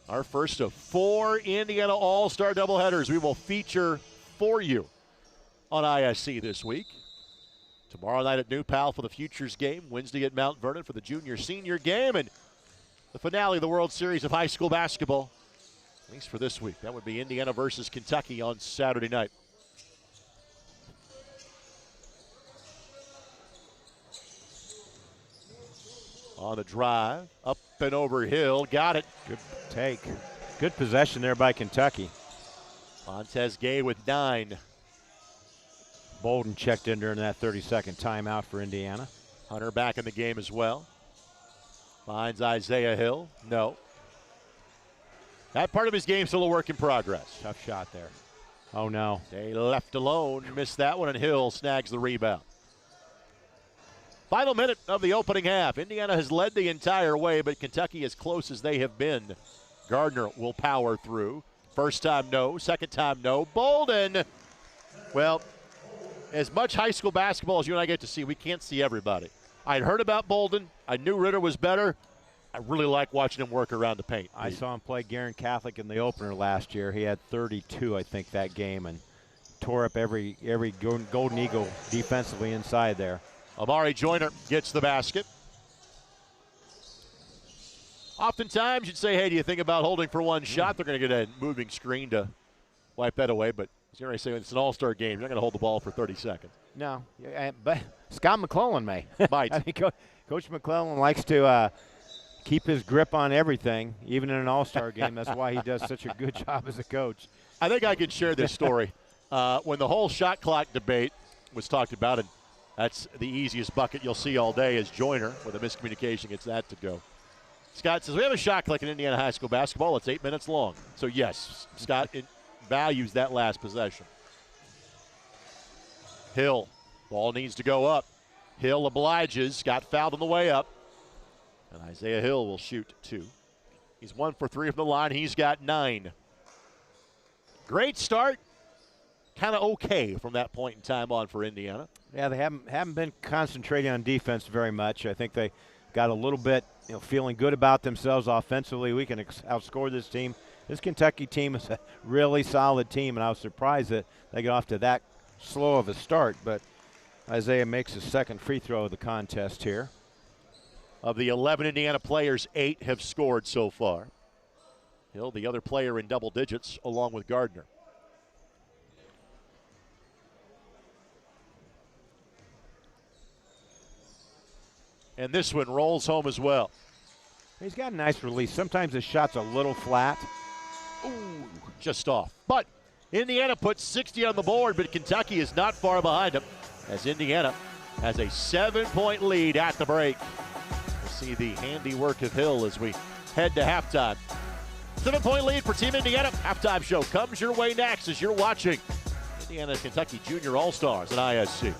[SPEAKER 1] Our first of 4 Indiana All-Star doubleheaders we will feature for you on ISC this week. Tomorrow night at New Pal for the Futures game, Wednesday at Mount Vernon for the junior-senior game, and the finale of the World Series of high school basketball, at least for this week. That would be Indiana versus Kentucky on Saturday night. On the drive, up and over Hill, got it.
[SPEAKER 2] Good take. Good possession there by Kentucky.
[SPEAKER 1] Montez Gay with 9.
[SPEAKER 2] Bolden checked in during that 30-second timeout for Indiana.
[SPEAKER 1] Hunter back in the game as well. Finds Isaiah Hill. No. That part of his game still a work in progress.
[SPEAKER 2] Tough shot there. Oh, no.
[SPEAKER 1] They left alone. Missed that one, and Hill snags the rebound. Final minute of the opening half. Indiana has led the entire way, but Kentucky as close as they have been. Gardner will power through. First time, no. Second time, no. Bolden. Well, as much high school basketball as you and I get to see, we can't see everybody. I'd heard about Bolden. I knew Ritter was better. I really like watching him work around the paint.
[SPEAKER 2] I saw him play Guerin Catholic in the opener last year. He had 32, I think, that game, and tore up every Golden Eagle defensively inside there.
[SPEAKER 1] Amari Joyner gets the basket. Oftentimes you'd say, hey, do you think about holding for one shot? They're going to get a moving screen to wipe that away, but as I say, it's an all-star game. You're not going to hold the ball for 30 seconds.
[SPEAKER 2] No, but Scott McClellan may.
[SPEAKER 1] Might.
[SPEAKER 2] I mean, Coach McClellan likes to keep his grip on everything, even in an all-star game. That's why he does such a good job as a coach.
[SPEAKER 1] I think I could share this story. When the whole shot clock debate was talked about, and that's the easiest bucket you'll see all day, is Joyner with a miscommunication gets that to go. Scott says, we have a shot clock in Indiana high school basketball. It's 8 minutes long. So, yes, Scott values that last possession. Hill, ball needs to go up. Hill obliges, got fouled on the way up. And Isaiah Hill will shoot 2. He's 1 for 3 from the line. He's got 9. Great start. Kind of okay from that point in time on for Indiana.
[SPEAKER 2] Yeah, they haven't been concentrating on defense very much. I think they got a little bit, feeling good about themselves offensively. We can outscore this team. This Kentucky team is a really solid team, and I was surprised that they got off to that slow of a start. But Isaiah makes his second free throw of the contest here.
[SPEAKER 1] Of the 11 Indiana players, 8 have scored so far. Hill, the other player in double digits, along with Gardner. And this one rolls home as well.
[SPEAKER 2] He's got a nice release. Sometimes his shot's a little flat.
[SPEAKER 1] Ooh, just off. But Indiana puts 60 on the board, but Kentucky is not far behind him as Indiana has a 7-point lead at the break. We'll see the handiwork of Hill as we head to halftime. 7-point lead for Team Indiana. Halftime show comes your way next as you're watching Indiana Kentucky Junior All-Stars at ISC.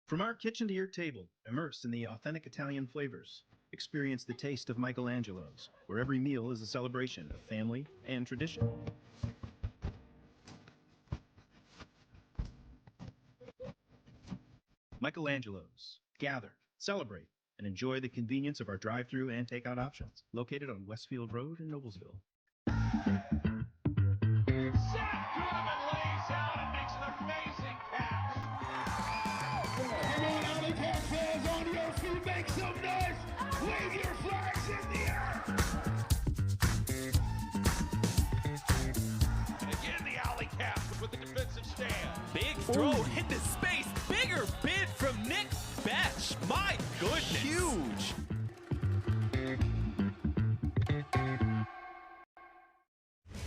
[SPEAKER 4] From our kitchen to your table, immerse in the authentic Italian flavors. Experience the taste of Michelangelo's, where every meal is a celebration of family and tradition. Michelangelo's. Gather, celebrate, and enjoy the convenience of our drive-thru and takeout options, located on Westfield Road in Noblesville.
[SPEAKER 5] Make some noise! Wave your flags in the air! And again, the alley cap with the defensive stand.
[SPEAKER 6] Big throw into space. Bigger bid from Nick Betch. My goodness.
[SPEAKER 3] Huge.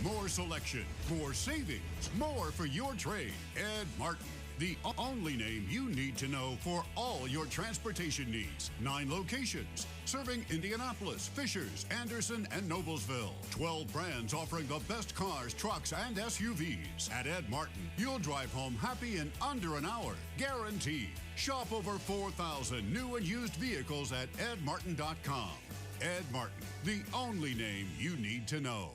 [SPEAKER 7] More selection, more savings, more for your trade. Ed Martin, the only name you need to know for all your transportation needs. 9 locations, serving Indianapolis, Fishers, Anderson, and Noblesville. 12 brands offering the best cars, trucks, and SUVs. At Ed Martin, you'll drive home happy in under an hour, guaranteed. Shop over 4,000 new and used vehicles at edmartin.com. Ed Martin, the only name you need to know.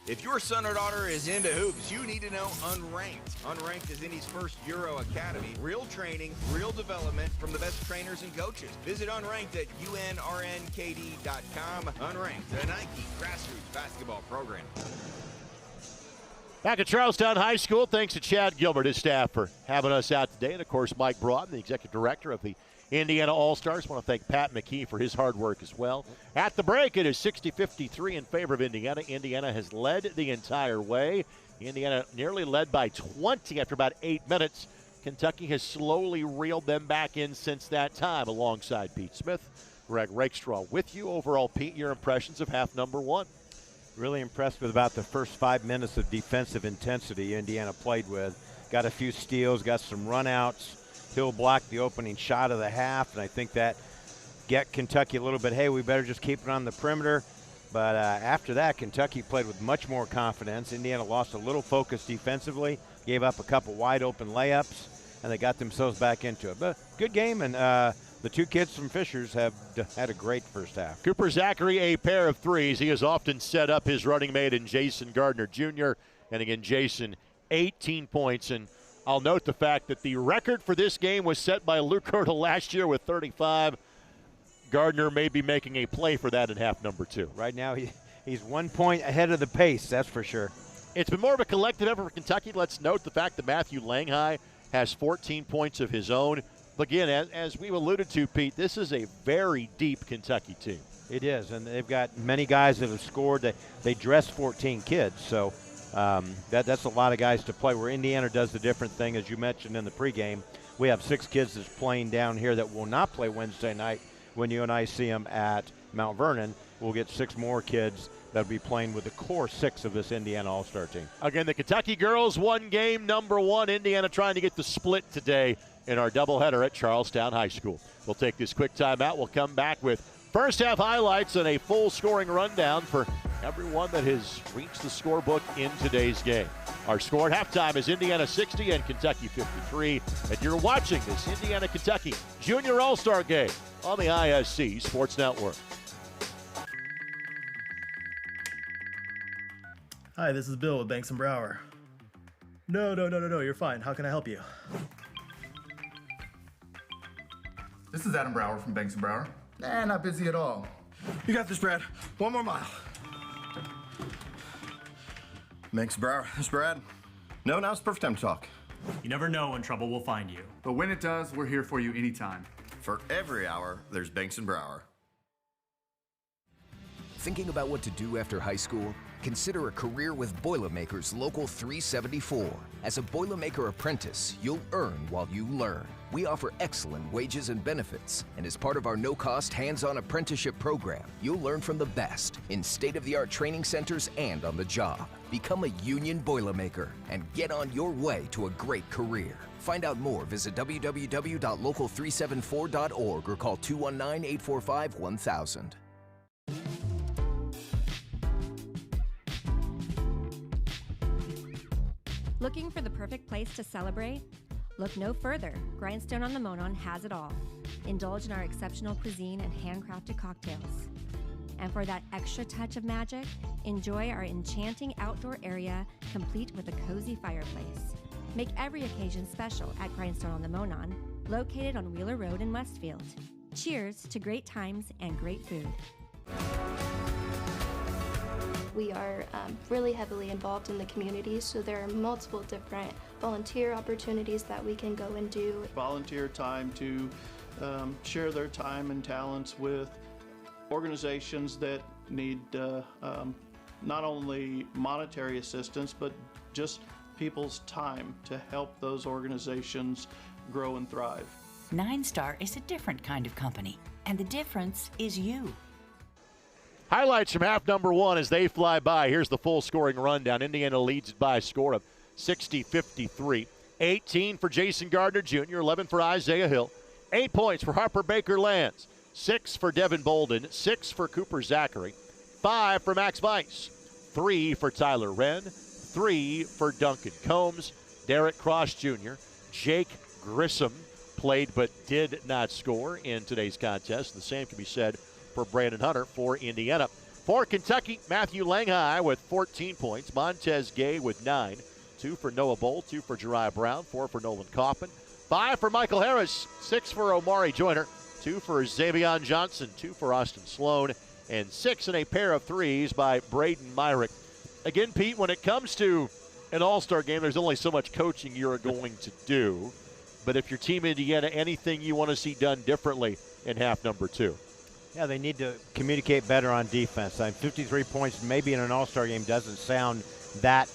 [SPEAKER 3] If your son or daughter is into hoops, you need to know Unranked. Unranked is Indy's first Euro Academy. Real training, real development from the best trainers and coaches. Visit Unranked at unrnkd.com. Unranked, a Nike grassroots basketball program.
[SPEAKER 1] Back at Charlestown High School, thanks to Chad Gilbert, his staff, for having us out today. And, of course, Mike Broughton, the executive director of the Indiana All-Stars. I want to thank Pat McKee for his hard work as well. At the break, it is 60-53 in favor of Indiana. Indiana has led the entire way. Indiana nearly led by 20 after about 8 minutes. Kentucky has slowly reeled them back in since that time, alongside Pete Smith. Greg Rakestraw with you. Overall, Pete, your impressions of half number 1?
[SPEAKER 2] Really impressed with about the first 5 minutes of defensive intensity Indiana played with. Got a few steals, got some runouts. Hill blocked the opening shot of the half, and I think that get Kentucky a little bit, hey, we better just keep it on the perimeter. But after that, Kentucky played with much more confidence. Indiana lost a little focus defensively, gave up a couple wide open layups, and they got themselves back into it. But good game, and the two kids from Fishers have had a great first half.
[SPEAKER 1] Cooper Zachary, a pair of threes. He has often set up his running mate in Jason Gardner Jr. And again, Jason, 18 points. And I'll note the fact that the record for this game was set by Luke Hurdle last year with 35. Gardner may be making a play for that in half number 2.
[SPEAKER 2] Right now, he's 1 point ahead of the pace, that's for sure.
[SPEAKER 1] It's been more of a collective effort for Kentucky. Let's note the fact that Matthew Langhai has 14 points of his own. But again, as we've alluded to, Pete, this is a very deep Kentucky team.
[SPEAKER 2] It is, and they've got many guys that have scored. They dress 14 kids, so that's a lot of guys to play. Where Indiana does the different thing, as you mentioned in the pregame, we have 6 kids that's playing down here that will not play Wednesday night when you and I see them at Mount Vernon. We'll get 6 more kids that'll be playing with the core 6 of this Indiana All-Star team.
[SPEAKER 1] Again, the Kentucky girls won game number 1. Indiana trying to get the split today in our doubleheader at Charlestown High School. We'll take this quick timeout. We'll come back with first half highlights and a full scoring rundown for everyone that has reached the scorebook in today's game. Our score at halftime is Indiana 60 and Kentucky 53. And you're watching this Indiana-Kentucky Junior All-Star Game on the ISC Sports Network.
[SPEAKER 8] Hi, this is Bill with Banks & Brower. No, you're fine. How can I help you?
[SPEAKER 9] This is Adam Brower from Banks & Brower. Nah, not busy at all. You got this, Brad. 1 more mile. Banks & Brower, this is Brad. No, now's the perfect time to talk.
[SPEAKER 10] You never know when trouble will find you.
[SPEAKER 9] But when it does, we're here for you anytime.
[SPEAKER 3] For every hour, there's Banks & Brower.
[SPEAKER 11] Thinking about what to do after high school? Consider a career with Boilermakers Local 374. As a Boilermaker apprentice, you'll earn while you learn. We offer excellent wages and benefits, and as part of our no-cost hands-on apprenticeship program, you'll learn from the best in state-of-the-art training centers and on the job. Become a union Boilermaker and get on your way to a great career. Find out more, visit www.local374.org or call 219-845-1000.
[SPEAKER 12] Looking for the perfect place to celebrate? Look no further. Grindstone on the Monon has it all. Indulge in our exceptional cuisine and handcrafted cocktails. And for that extra touch of magic, enjoy our enchanting outdoor area, complete with a cozy fireplace. Make every occasion special at Grindstone on the Monon, located on Wheeler Road in Westfield. Cheers to great times and great food.
[SPEAKER 13] We are really heavily involved in the community, so there are multiple different volunteer opportunities that we can go and do.
[SPEAKER 14] Volunteer time to share their time and talents with organizations that need not only monetary assistance, but just people's time to help those organizations grow and thrive.
[SPEAKER 15] 9 Star is a different kind of company, and the difference is you.
[SPEAKER 1] Highlights from half number 1 as they fly by. Here's the full scoring rundown. Indiana leads by a score of 60-53. 18 for Jason Gardner Jr., 11 for Isaiah Hill, 8 points for Harper Baker Lands, 6 for Devin Bolden, 6 for Cooper Zachary, 5 for Max Weiss, 3 for Tyler Wren, 3 for Duncan Combs, Derek Cross Jr., Jake Grissom played but did not score in today's contest. The same can be said for Brandon Hunter for Indiana. For Kentucky, Matthew Langhai with 14 points, Montez Gay with 9, 2 for Noah Bowl, 2 for Jeriah Brown, 4 for Nolan Kaufman, 5 for Michael Harris, 6 for Omari Joyner, 2 for Xavion Johnson, 2 for Austin Sloan, and 6 in a pair of threes by Braden Myrick. Again, Pete, when it comes to an all-star game, there's only so much coaching you're going to do. But if you're Team Indiana, anything you want to see done differently in half number 2?
[SPEAKER 2] Yeah, they need to communicate better on defense. 53 points maybe in an all-star game doesn't sound that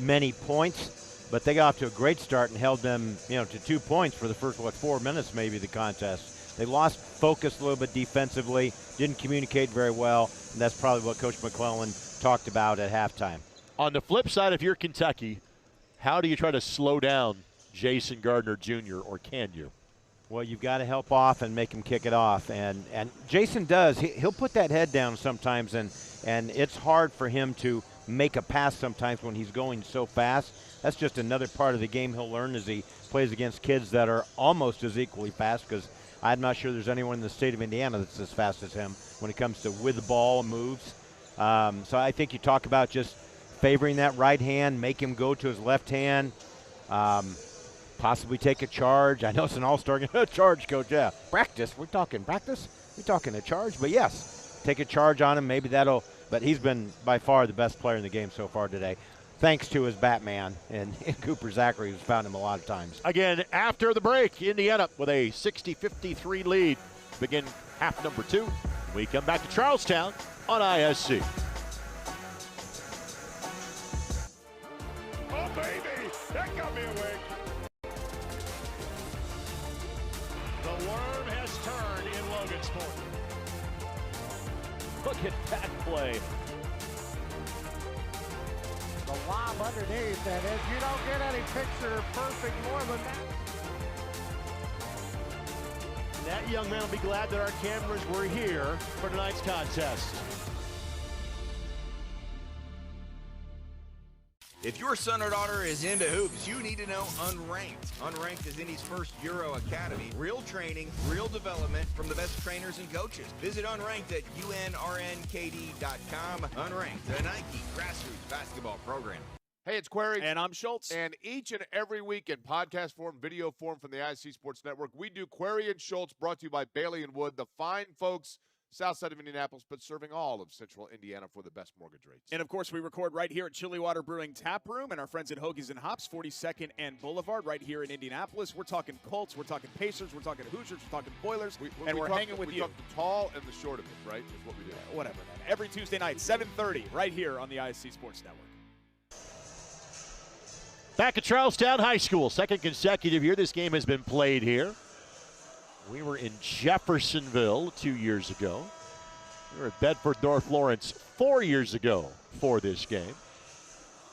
[SPEAKER 2] many points, but they got off to a great start and held them, to 2 points for the first, 4 minutes maybe of the contest. They lost focus a little bit defensively, didn't communicate very well, and that's probably what Coach McClellan talked about at halftime.
[SPEAKER 1] On the flip side, if you're Kentucky, how do you try to slow down Jason Gardner Jr., or can you?
[SPEAKER 2] Well, you've got to help off and make him kick it off. And Jason does. He'll put that head down sometimes, and it's hard for him to make a pass sometimes when he's going so fast. That's just another part of the game he'll learn as he plays against kids that are almost as equally fast, because I'm not sure there's anyone in the state of Indiana that's as fast as him when it comes to with the ball moves. So I think you talk about just favoring that right hand, make him go to his left hand, possibly take a charge. I know it's an all-star game. Charge, coach, yeah. Practice, we're talking practice? We're talking a charge, but yes, take a charge on him. Maybe that'll, but he's been by far the best player in the game so far today, thanks to his Batman and Cooper Zachary, who's found him a lot of times.
[SPEAKER 1] Again, after the break, Indiana with a 60-53 lead. Begin half number 2. We come back to Charlestown on ISC.
[SPEAKER 5] Oh, baby, that got me awake.
[SPEAKER 1] The worm has turned in Logansport. Look at that play.
[SPEAKER 16] The lob underneath, and if you don't get any picture perfect more than that.
[SPEAKER 1] That young man will be glad that our cameras were here for tonight's contest.
[SPEAKER 3] If your son or daughter is into hoops, you need to know Unranked. Unranked is Indy's first Euro Academy. Real training, real development from the best trainers and coaches. Visit Unranked at unrnkd.com. Unranked, the Nike grassroots basketball program.
[SPEAKER 17] Hey, it's Query.
[SPEAKER 6] And I'm Schultz.
[SPEAKER 17] And each and every week in podcast form, video form from the ISC Sports Network, we do Query and Schultz, brought to you by Bailey & Wood, the fine folks south side of Indianapolis, but serving all of central Indiana for the best mortgage rates.
[SPEAKER 6] And, of course, we record right here at Chili Water Brewing Tap Room and our friends at Hoagies and Hops, 42nd and Boulevard, right here in Indianapolis. We're talking Colts, we're talking Pacers, we're talking Hoosiers, we're talking Boilers, and we're hanging with you.
[SPEAKER 17] We talk the tall and the short of it, right, is what we do.
[SPEAKER 6] Whatever, man. Every Tuesday night, 7:30, right here on the ISC Sports Network.
[SPEAKER 1] Back at Charlestown High School, second consecutive year this game has been played here. We were in Jeffersonville 2 years ago. We were at Bedford North Lawrence 4 years ago for this game.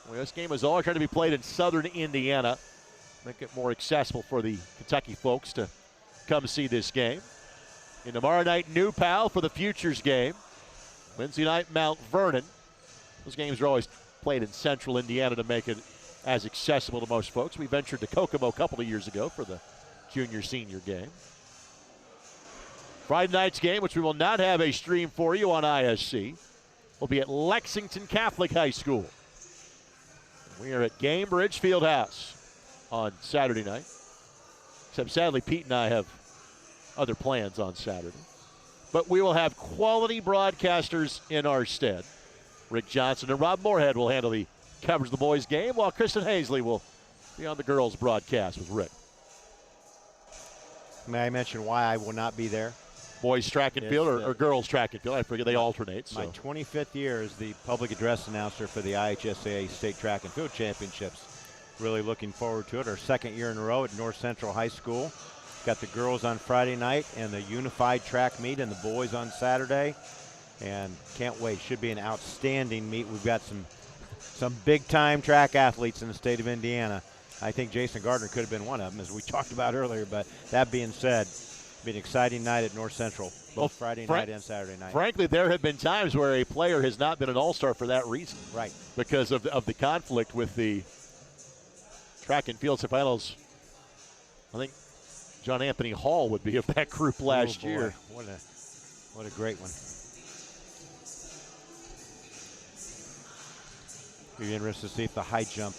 [SPEAKER 1] Well, this game has always tried to be played in southern Indiana, make it more accessible for the Kentucky folks to come see this game. And tomorrow night, New Pal for the Futures game. Wednesday night, Mount Vernon. Those games are always played in central Indiana to make it as accessible to most folks. We ventured to Kokomo a couple of years ago for the junior-senior game. Friday night's game, which we will not have a stream for you on ISC, will be at Lexington Catholic High School. We are at Gamebridge Fieldhouse on Saturday night. Except sadly, Pete and I have other plans on Saturday. But we will have quality broadcasters in our stead. Rick Johnson and Rob Moorhead will handle the coverage of the boys' game, while Kristen Hazley will be on the girls' broadcast with Rick.
[SPEAKER 2] May I mention why I will not be there?
[SPEAKER 1] Boys track and field or girls track and field? I forget, they alternate. So.
[SPEAKER 2] My 25th year as the public address announcer for the IHSAA State Track and Field Championships. Really looking forward to it. Our second year in a row at North Central High School. Got the girls on Friday night and the unified track meet and the boys on Saturday. And can't wait. Should be an outstanding meet. We've got some big-time track athletes in the state of Indiana. I think Jason Gardner could have been one of them, as we talked about earlier. But that being said, it'll be an exciting night at North Central, both Friday night and Saturday night.
[SPEAKER 1] Frankly, there have been times where a player has not been an all-star for that reason.
[SPEAKER 2] Right.
[SPEAKER 1] Because of the conflict with the track and field finals. I think John Anthony Hall would be of that group last year.
[SPEAKER 2] What a great one. Be interested to see if the high jump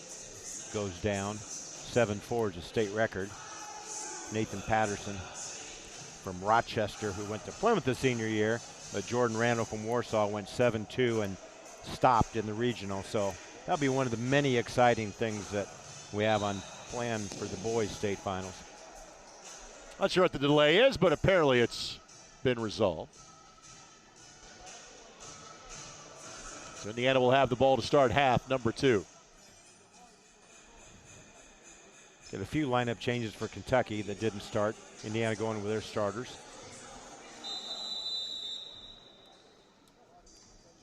[SPEAKER 2] goes down. 7.4 is a state record. Nathan Patterson from Rochester, who went to Plymouth the senior year, but Jordan Randall from Warsaw went 7.2 and stopped in the regional. So that'll be one of the many exciting things that we have on plan for the boys' state finals.
[SPEAKER 1] Not sure what the delay is, but apparently it's been resolved. So Indiana will have the ball to start half number 2.
[SPEAKER 2] Get a few lineup changes for Kentucky that didn't start. Indiana going with their starters.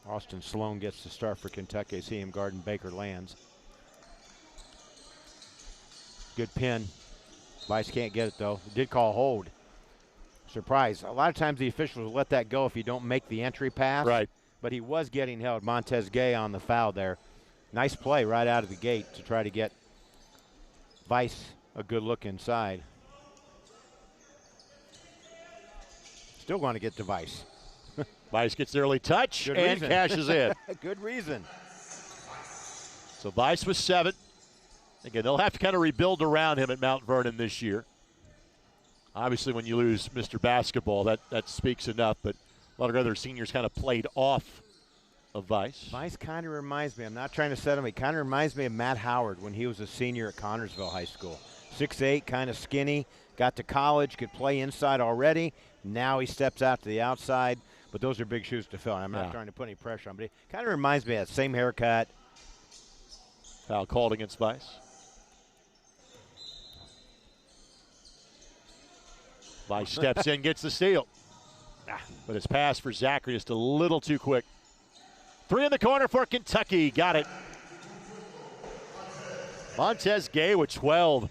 [SPEAKER 2] Austin Sloan gets the start for Kentucky. I see him guarding Baker Lands. Good pin. Vice can't get it though. Did call hold. Surprise. A lot of times the officials will let that go if you don't make the entry pass.
[SPEAKER 1] Right.
[SPEAKER 2] But he was getting held. Montez Gay on the foul there. Nice play right out of the gate to try to get Vice a good look inside. still going to get to Vice.
[SPEAKER 1] Vice gets the early touch
[SPEAKER 2] Good
[SPEAKER 1] and
[SPEAKER 2] reason.
[SPEAKER 1] cashes in.
[SPEAKER 2] Good reason.
[SPEAKER 1] So Vice was 7. Again, they'll have to kind of rebuild around him at Mount Vernon this year. Obviously, when you lose Mr. Basketball, that speaks enough, but a lot of other seniors kind of played off of Vice.
[SPEAKER 2] Vice kind of reminds me, I'm not trying to set him, he kind of reminds me of Matt Howard when he was a senior at Connersville High School. 6'8", kind of skinny, got to college, could play inside already. Now he steps out to the outside, but those are big shoes to fill. And I'm not trying to put any pressure on, but he kind of reminds me of that same haircut.
[SPEAKER 1] Foul called against Vice. Vice steps in, gets the steal. But it's passed for Zachary just a little too quick. 3 in the corner for Kentucky. Got it. Montez Gay with 12.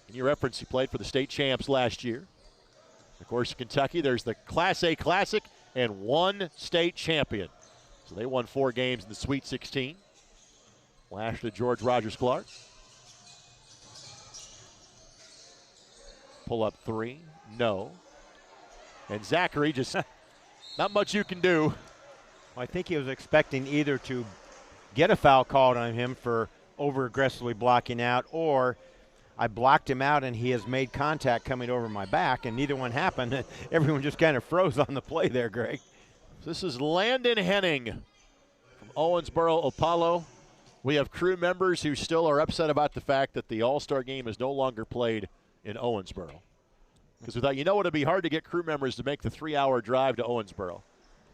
[SPEAKER 1] In your reference, he played for the state champs last year. Of course, Kentucky, there's the Class A Classic and 1 state champion. So they won 4 games in the Sweet 16. Last to George Rogers Clark. Pull up 3. No. And Zachary just not much you can do.
[SPEAKER 2] Well, I think he was expecting either to get a foul called on him for over-aggressively blocking out, or I blocked him out and he has made contact coming over my back, and neither one happened. Everyone just kind of froze on the play there, Greg.
[SPEAKER 1] This is Landon Henning from Owensboro, Apollo. We have crew members who still are upset about the fact that the All-Star game is no longer played in Owensboro. Because we thought, you know what, it'd be hard to get crew members to make the 3-hour drive to Owensboro.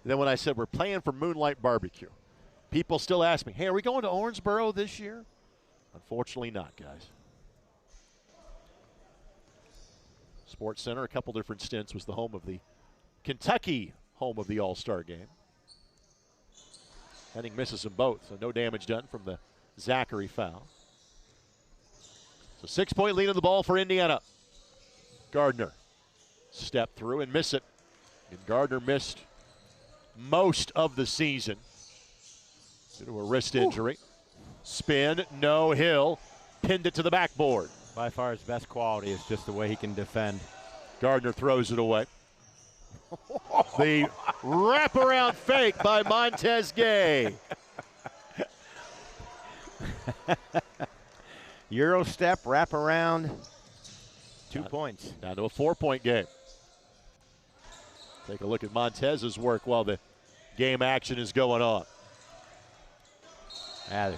[SPEAKER 1] And then when I said we're playing for Moonlight Barbecue, people still ask me, hey, are we going to Owensboro this year? Unfortunately not, guys. Sports Center, a couple different stints, was the home of the Kentucky home of the All-Star game. Henning misses them both, so no damage done from the Zachary foul. So 6-point lead on the ball for Indiana. Gardner step through and miss it. And Gardner missed most of the season due to a wrist injury. Spin, no. Hill pinned it to the backboard.
[SPEAKER 2] By far his best quality is just the way he can defend.
[SPEAKER 1] Gardner throws it away. The wraparound fake by Montez Gay.
[SPEAKER 2] Euro step, wraparound, 2 points.
[SPEAKER 1] Down to a 4-point game. Take a look at Montez's work while the game action is going on.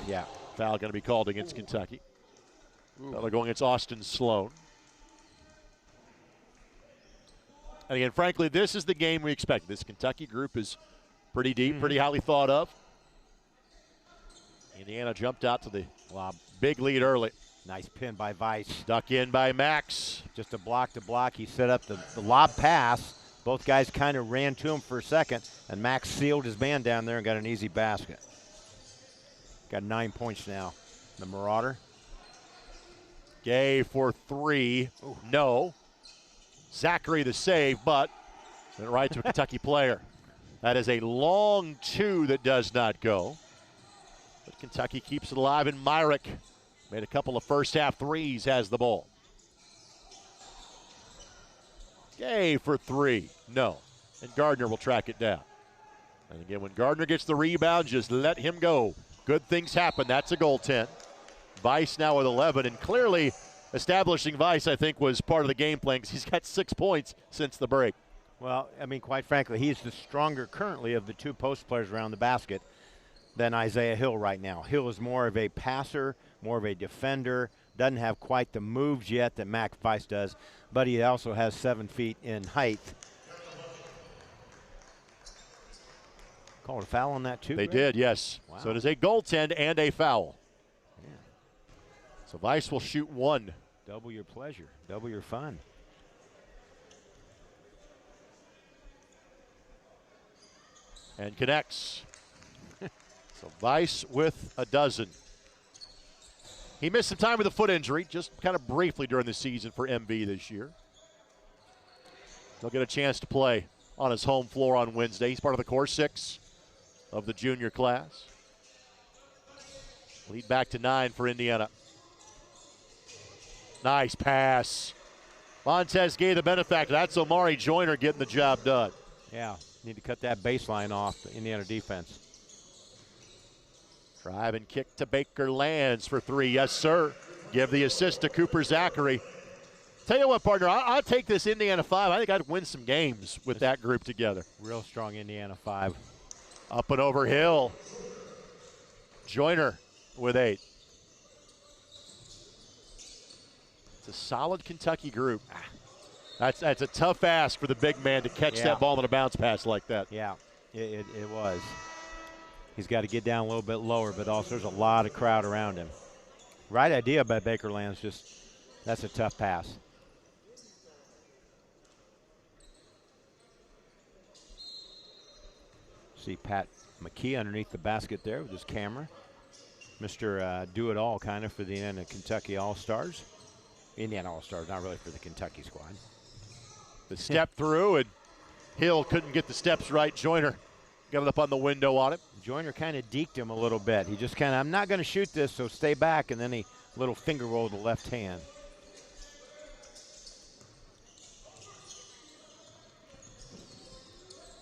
[SPEAKER 2] Yeah.
[SPEAKER 1] Foul going to be called against Kentucky. Foul going against Austin Sloan. And again, frankly, this is the game we expect. This Kentucky group is pretty deep, pretty highly thought of. Indiana jumped out to the big lead early.
[SPEAKER 2] Nice pin by Vice.
[SPEAKER 1] Stuck in by Max.
[SPEAKER 2] Just a block to block. He set up the lob pass. Both guys kind of ran to him for a second, and Max sealed his man down there and got an easy basket. Got 9 points now. The Marauder.
[SPEAKER 1] Gay for 3. Ooh. No. Zachary the save, but went right to a Kentucky player. That is a long 2 that does not go. But Kentucky keeps it alive, and Myrick made a couple of first-half threes, has the ball. Gay for 3. No. And Gardner will track it down. And again, when Gardner gets the rebound, just let him go. Good things happen. That's a goaltend. Vice now with 11, and clearly establishing Vice, I think, was part of the game plan because he's got 6 points since the break.
[SPEAKER 2] Well, I mean, quite frankly, he's the stronger currently of the 2 post players around the basket than Isaiah Hill right now. Hill is more of a passer, more of a defender, doesn't have quite the moves yet that Max Vice does, but he also has 7 feet in height. Called a foul on that too?
[SPEAKER 1] They did, yes. Wow. So it is a goaltend and a foul. Yeah. So Vice will shoot 1.
[SPEAKER 2] Double your pleasure, double your fun.
[SPEAKER 1] And connects. So Vice with a dozen. He missed some time with a foot injury, just kind of briefly during the season for MV this year. He'll get a chance to play on his home floor on Wednesday. He's part of the core 6 of the junior class. Lead back to 9 for Indiana. Nice pass. Montez Gay, the benefactor. That's Omari Joyner getting the job done.
[SPEAKER 2] Yeah, need to cut that baseline off the Indiana defense.
[SPEAKER 1] Drive and kick to Baker, lands for 3. Yes, sir. Give the assist to Cooper Zachary. Tell you what, partner, I'll take this Indiana 5. I think I'd win some games with that group together.
[SPEAKER 2] Real strong Indiana 5.
[SPEAKER 1] Up and over Hill. Joyner with 8. It's a solid Kentucky group. That's a tough ask for the big man to catch that ball on a bounce pass like that.
[SPEAKER 2] Yeah, it was. He's got to get down a little bit lower, but also there's a lot of crowd around him. Right idea by Baker Lands, just that's a tough pass. See Pat McKee underneath the basket there with his camera. Mr. Do-It-All kind of for the Indiana Kentucky All-Stars. Indiana All-Stars, not really for the Kentucky squad.
[SPEAKER 1] The step through, and Hill couldn't get the steps right. Joyner got it up on the window on it.
[SPEAKER 2] Joyner kind of deked him a little bit. He just kind of, I'm not going to shoot this, so stay back, and then he little finger rolled the left hand.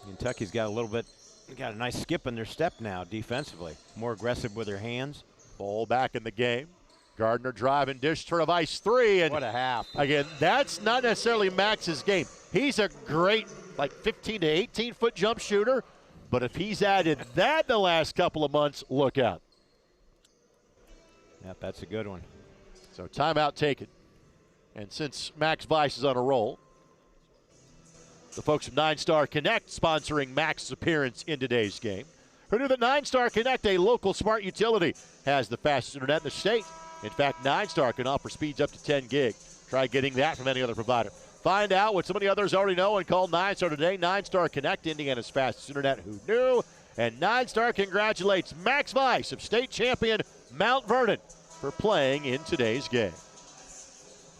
[SPEAKER 2] Kentucky's got a nice skip in their step now defensively. More aggressive with their hands.
[SPEAKER 1] Ball back in the game. Gardner driving, dish, turn of ice 3. And
[SPEAKER 2] what a half.
[SPEAKER 1] Again, that's not necessarily Max's game. He's a great, 15 to 18-foot jump shooter. But if he's added that the last couple of months, look out.
[SPEAKER 2] Yep, that's a good one.
[SPEAKER 1] So timeout taken. And since Max Weiss is on a roll, the folks from 9-Star Connect sponsoring Max's appearance in today's game. Who knew that 9-Star Connect, a local smart utility, has the fastest internet in the state? In fact, 9-Star can offer speeds up to 10 gig. Try getting that from any other provider. Find out what some of the others already know and call 9-Star today. 9-Star Connect, Indiana's fastest internet. Who knew? And 9-Star congratulates Max Weiss of state champion Mount Vernon for playing in today's game.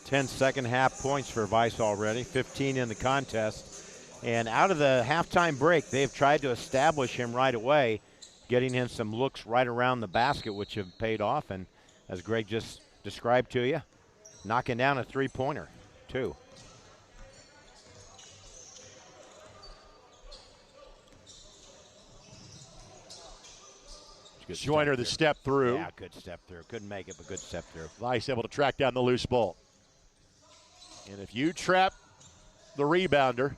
[SPEAKER 2] 10 second half points for Weiss already, 15 in the contest. And out of the halftime break, they've tried to establish him right away, getting him some looks right around the basket, which have paid off. And as Greg just described to you, knocking down a three-pointer, too.
[SPEAKER 1] Joyner the step through.
[SPEAKER 2] Yeah, good step through. Couldn't make it, but good step through.
[SPEAKER 1] Weiss able to track down the loose ball. And if you trap the rebounder,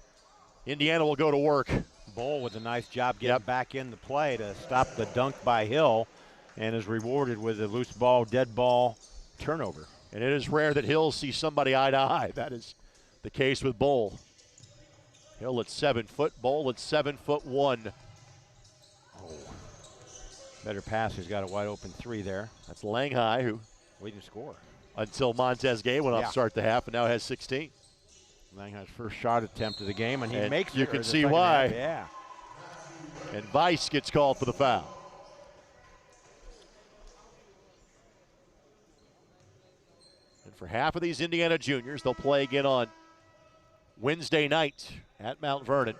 [SPEAKER 1] Indiana will go to work.
[SPEAKER 2] Bull with a nice job getting back into play to stop the dunk by Hill, and is rewarded with a loose ball, dead ball turnover.
[SPEAKER 1] And it is rare that Hill sees somebody eye to eye. That is the case with Bull. Hill at 7 foot, Bull at 7'1".
[SPEAKER 2] Oh, better pass. He's got a wide open 3 there.
[SPEAKER 1] That's Langhai, who
[SPEAKER 2] leading score
[SPEAKER 1] until Montez Gay went off to start the half, and now has 16.
[SPEAKER 2] Langhai's first shot attempt of the game, and he makes it.
[SPEAKER 1] You can see why.
[SPEAKER 2] Yeah.
[SPEAKER 1] And Weiss gets called for the foul. And for half of these Indiana juniors, they'll play again on Wednesday night at Mount Vernon.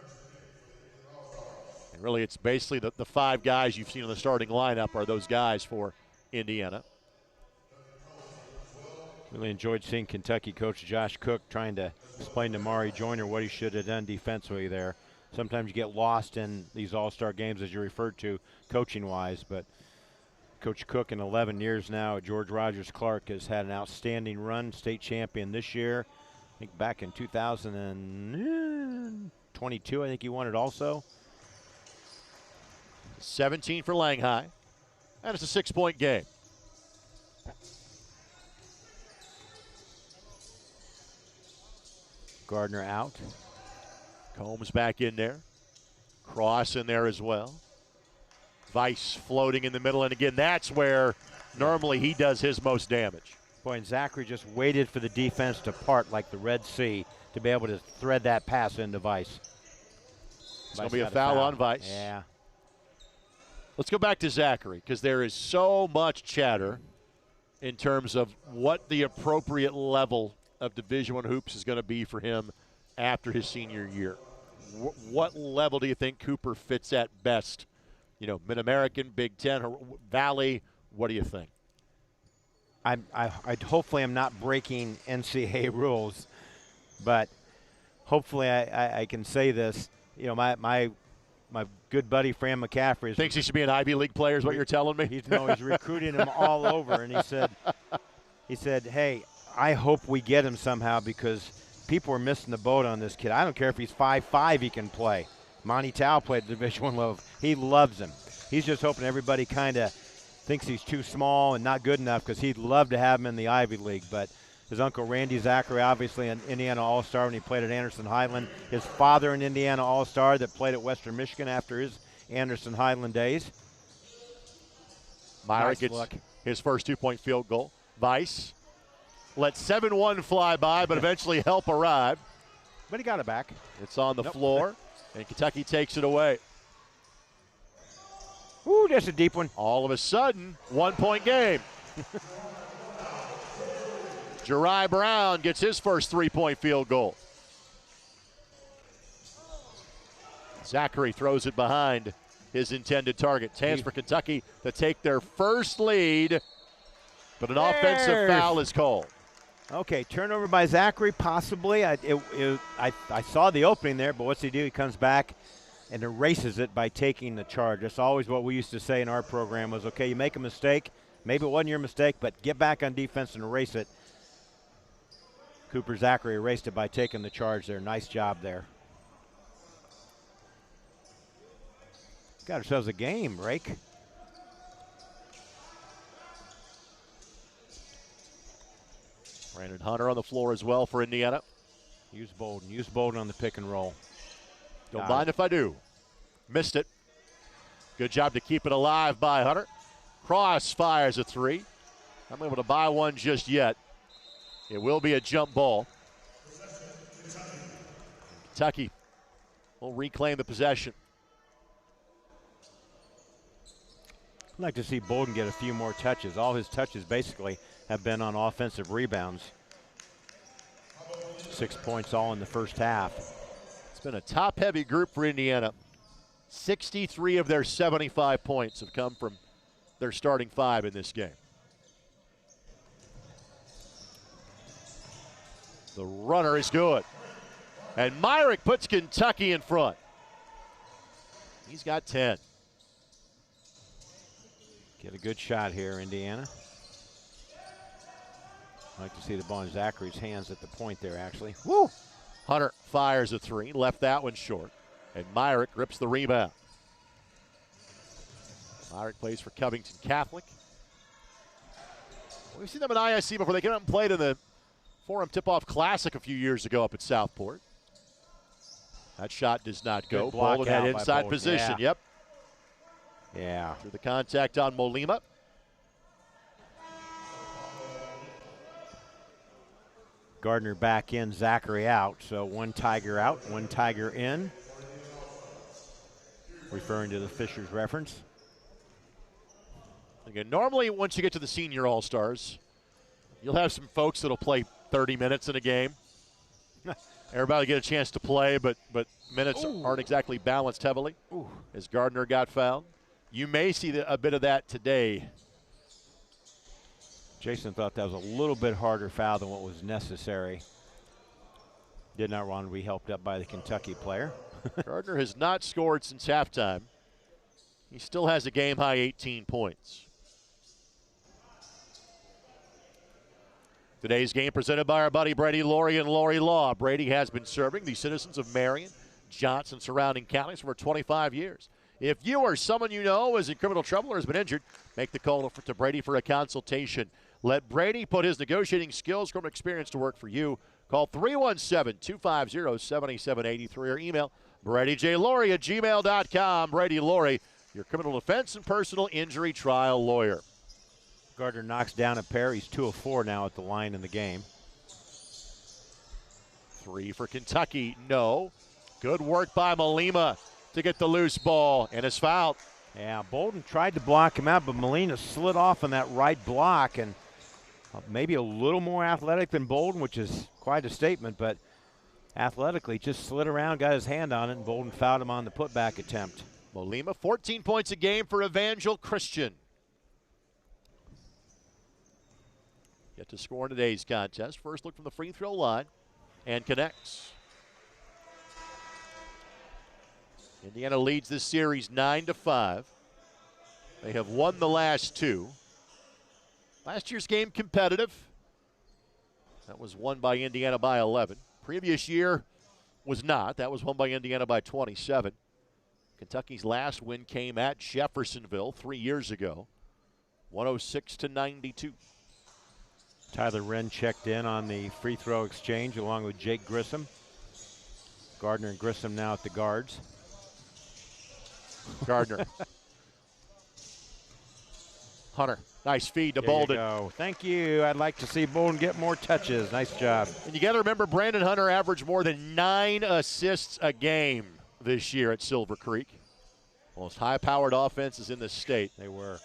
[SPEAKER 1] And really, it's basically the 5 guys you've seen in the starting lineup are those guys for Indiana.
[SPEAKER 2] Really enjoyed seeing Kentucky coach Josh Cook trying to explain to Mari Joyner what he should have done defensively there. Sometimes you get lost in these all-star games, as you referred to, coaching-wise, but Coach Cook in 11 years now at George Rogers Clark has had an outstanding run, state champion this year. I think back in 2022, I think he won it also.
[SPEAKER 1] 17 for Langhai, and it's a 6-point game.
[SPEAKER 2] Gardner out.
[SPEAKER 1] Combs back in there. Cross in there as well. Weiss floating in the middle, and again, that's where normally he does his most damage.
[SPEAKER 2] Boy, and Zachary just waited for the defense to part like the Red Sea to be able to thread that pass into Weiss.
[SPEAKER 1] It's going to be a foul on Weiss.
[SPEAKER 2] Yeah.
[SPEAKER 1] Let's go back to Zachary, because there is so much chatter in terms of what the appropriate level of Division I hoops is going to be for him after his senior year. What level do you think Cooper fits at best? You know, Mid-American, Big Ten, or Valley, what do you think?
[SPEAKER 2] I hopefully I'm not breaking NCAA rules, But hopefully I can say this. You know, my good buddy Fran McCaffrey
[SPEAKER 1] thinks he should be an Ivy League player is what you're telling me?
[SPEAKER 2] He's recruiting him all over, and he said, hey, I hope we get him somehow because people are missing the boat on this kid. I don't care if he's 5'5", he can play. Monty Tao played at Division I level. He loves him. He's just hoping everybody kind of thinks he's too small and not good enough because he'd love to have him in the Ivy League. But his uncle Randy Zachary, obviously an Indiana All-Star when he played at Anderson Highland. His father, an Indiana All-Star that played at Western Michigan after his Anderson Highland days.
[SPEAKER 1] Myrick gets his first 2-point field goal. Vice let 7-1 fly by, but eventually help arrive.
[SPEAKER 2] But he got it back.
[SPEAKER 1] It's on the floor, and Kentucky takes it away.
[SPEAKER 2] Ooh, that's a deep one.
[SPEAKER 1] All of a sudden, 1-point game. Jeri Brown gets his first 3-point field goal. Zachary throws it behind his intended target. Chance for Kentucky to take their first lead, but an offensive foul is called.
[SPEAKER 2] Okay, turnover by Zachary, possibly. I saw the opening there, but what's he do? He comes back and erases it by taking the charge. That's always what we used to say in our program was, okay, you make a mistake, maybe it wasn't your mistake, but get back on defense and erase it. Cooper Zachary erased it by taking the charge there. Nice job there. Got ourselves a game, Rake.
[SPEAKER 1] Brandon Hunter on the floor as well for Indiana.
[SPEAKER 2] Use Bolden on the pick and roll.
[SPEAKER 1] Don't mind if I do. Missed it. Good job to keep it alive by Hunter. Cross fires a 3. I'm able to buy one just yet. It will be a jump ball. Kentucky will reclaim the possession.
[SPEAKER 2] I'd like to see Bolden get a few more touches. All his touches basically have been on offensive rebounds. 6 points all in the first half.
[SPEAKER 1] It's been a top-heavy group for Indiana. 63 of their 75 points have come from their starting 5 in this game. The runner is good. And Myrick puts Kentucky in front. He's got 10.
[SPEAKER 2] Get a good shot here, Indiana. I'd like to see the ball in Zachary's hands at the point there, actually.
[SPEAKER 1] Woo! Hunter fires a 3, left that one short. And Myrick grips the rebound. Myrick plays for Covington Catholic. We've seen them in ISC before. They came out and played in the Forum Tip-Off Classic a few years ago up at Southport. That shot does not go. Bolden had inside position.
[SPEAKER 2] Yeah.
[SPEAKER 1] Yep.
[SPEAKER 2] Yeah.
[SPEAKER 1] Through the contact on Molima.
[SPEAKER 2] Gardner back in, Zachary out. So one Tiger out, one Tiger in. Referring to the Fishers reference.
[SPEAKER 1] Again, normally once you get to the senior All-Stars, you'll have some folks that'll play 30 minutes in a game. Everybody will get a chance to play, but minutes aren't exactly balanced heavily. As Gardner got fouled. You may see a bit of that today.
[SPEAKER 2] Jason thought that was a little bit harder foul than what was necessary. Did not want to be helped up by the Kentucky player.
[SPEAKER 1] Gardner has not scored since halftime. He still has a game-high 18 points. Today's game presented by our buddy Brady Laurie and Laurie Law. Brady has been serving the citizens of Marion, Johnson, surrounding counties for 25 years. If you or someone you know is in criminal trouble or has been injured, make the call to Brady for a consultation. Let Brady put his negotiating skills, criminal experience to work for you. Call 317-250-7783 or email BradyJLaurie@gmail.com. Brady Laurie, your criminal defense and personal injury trial lawyer.
[SPEAKER 2] Gardner knocks down a pair. He's 2 of 4 now at the line in the game.
[SPEAKER 1] 3 for Kentucky, no. Good work by Molima to get the loose ball, and is fouled.
[SPEAKER 2] Yeah, Bolden tried to block him out, but Molina slid off on that right block, and maybe a little more athletic than Bolden, which is quite a statement, but athletically just slid around, got his hand on it, and Bolden fouled him on the putback attempt.
[SPEAKER 1] Molima, 14 points a game for Evangel Christian. Yet to score in today's contest. First look from the free throw line. and connects. Indiana leads this series 9-5. They have won the last two. Last year's game competitive. That was won by Indiana by 11. Previous year was not. That was won by Indiana by 27. Kentucky's last win came at Jeffersonville 3 years ago, 106-92.
[SPEAKER 2] Tyler Wren checked in on the free throw exchange along with Jake Grissom. Gardner and Grissom now at the guards.
[SPEAKER 1] Gardner. Hunter, nice feed to
[SPEAKER 2] There you
[SPEAKER 1] Bolden.
[SPEAKER 2] go. Thank you. I'd like to see Bolden get more touches. Nice job.
[SPEAKER 1] And you got to remember, Brandon Hunter averaged more than 9 assists a game this year at Silver Creek. Most high-powered offenses in the state.
[SPEAKER 2] They were.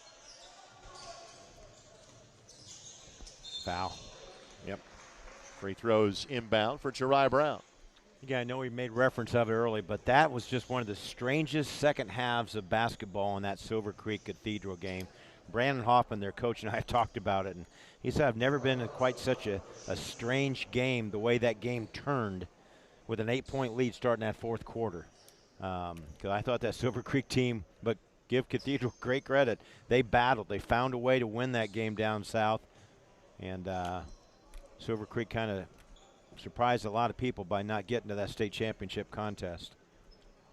[SPEAKER 2] Foul.
[SPEAKER 1] Yep. Free throws inbound for Jari Brown.
[SPEAKER 2] Yeah, I know we made reference of it early, but that was just one of the strangest second halves of basketball in that Silver Creek Cathedral game. Brandon Hoffman, their coach, and I have talked about it, and he said, I've never been in quite such a strange game, the way that game turned with an 8-point lead starting that fourth quarter. Because I thought that Silver Creek team, but give Cathedral great credit, they battled. They found a way to win that game down south, and Silver Creek kind of surprised a lot of people by not getting to that state championship contest.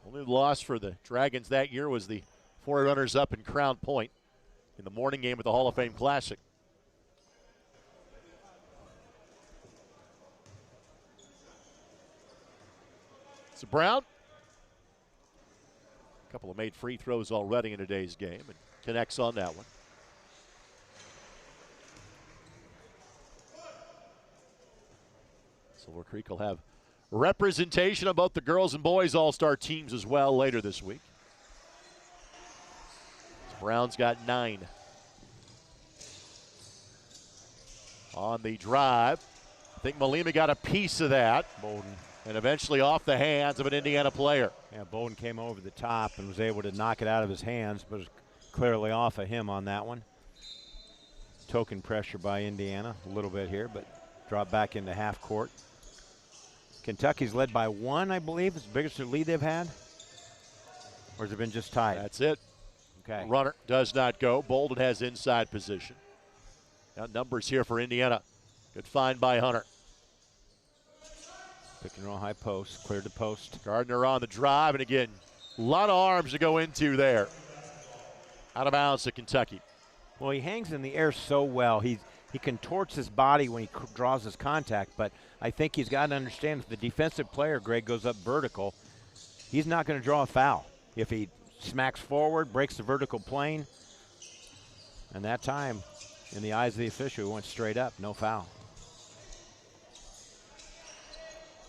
[SPEAKER 1] Only loss for the Dragons that year was the 4 runners-up in Crown Point in the morning game at the Hall of Fame Classic. So Brown, a couple of made free throws already in today's game, and connects on that one. Silver Creek will have representation of both the girls and boys all-star teams as well later this week. Brown's got 9. On the drive, I think Malima got a piece of that.
[SPEAKER 2] Bolden.
[SPEAKER 1] And eventually off the hands of an Indiana player.
[SPEAKER 2] Yeah, Bolden came over the top and was able to knock it out of his hands, but it was clearly off of him on that one. Token pressure by Indiana a little bit here, but dropped back into half court. Kentucky's led by 1, I believe. It's the biggest lead they've had. Or has it been just tied?
[SPEAKER 1] That's it.
[SPEAKER 2] Okay.
[SPEAKER 1] Runner does not go. Bolden has inside position. Got numbers here for Indiana. Good find by Hunter.
[SPEAKER 2] Pick and roll high post, cleared the post.
[SPEAKER 1] Gardner on the drive, and again, a lot of arms to go into there. Out of bounds to Kentucky.
[SPEAKER 2] Well, he hangs in the air so well. He contorts his body when he draws his contact, but I think he's got to understand if the defensive player, Greg, goes up vertical, he's not going to draw a foul. If he smacks forward, breaks the vertical plane, and that time, in the eyes of the official, he went straight up, no foul.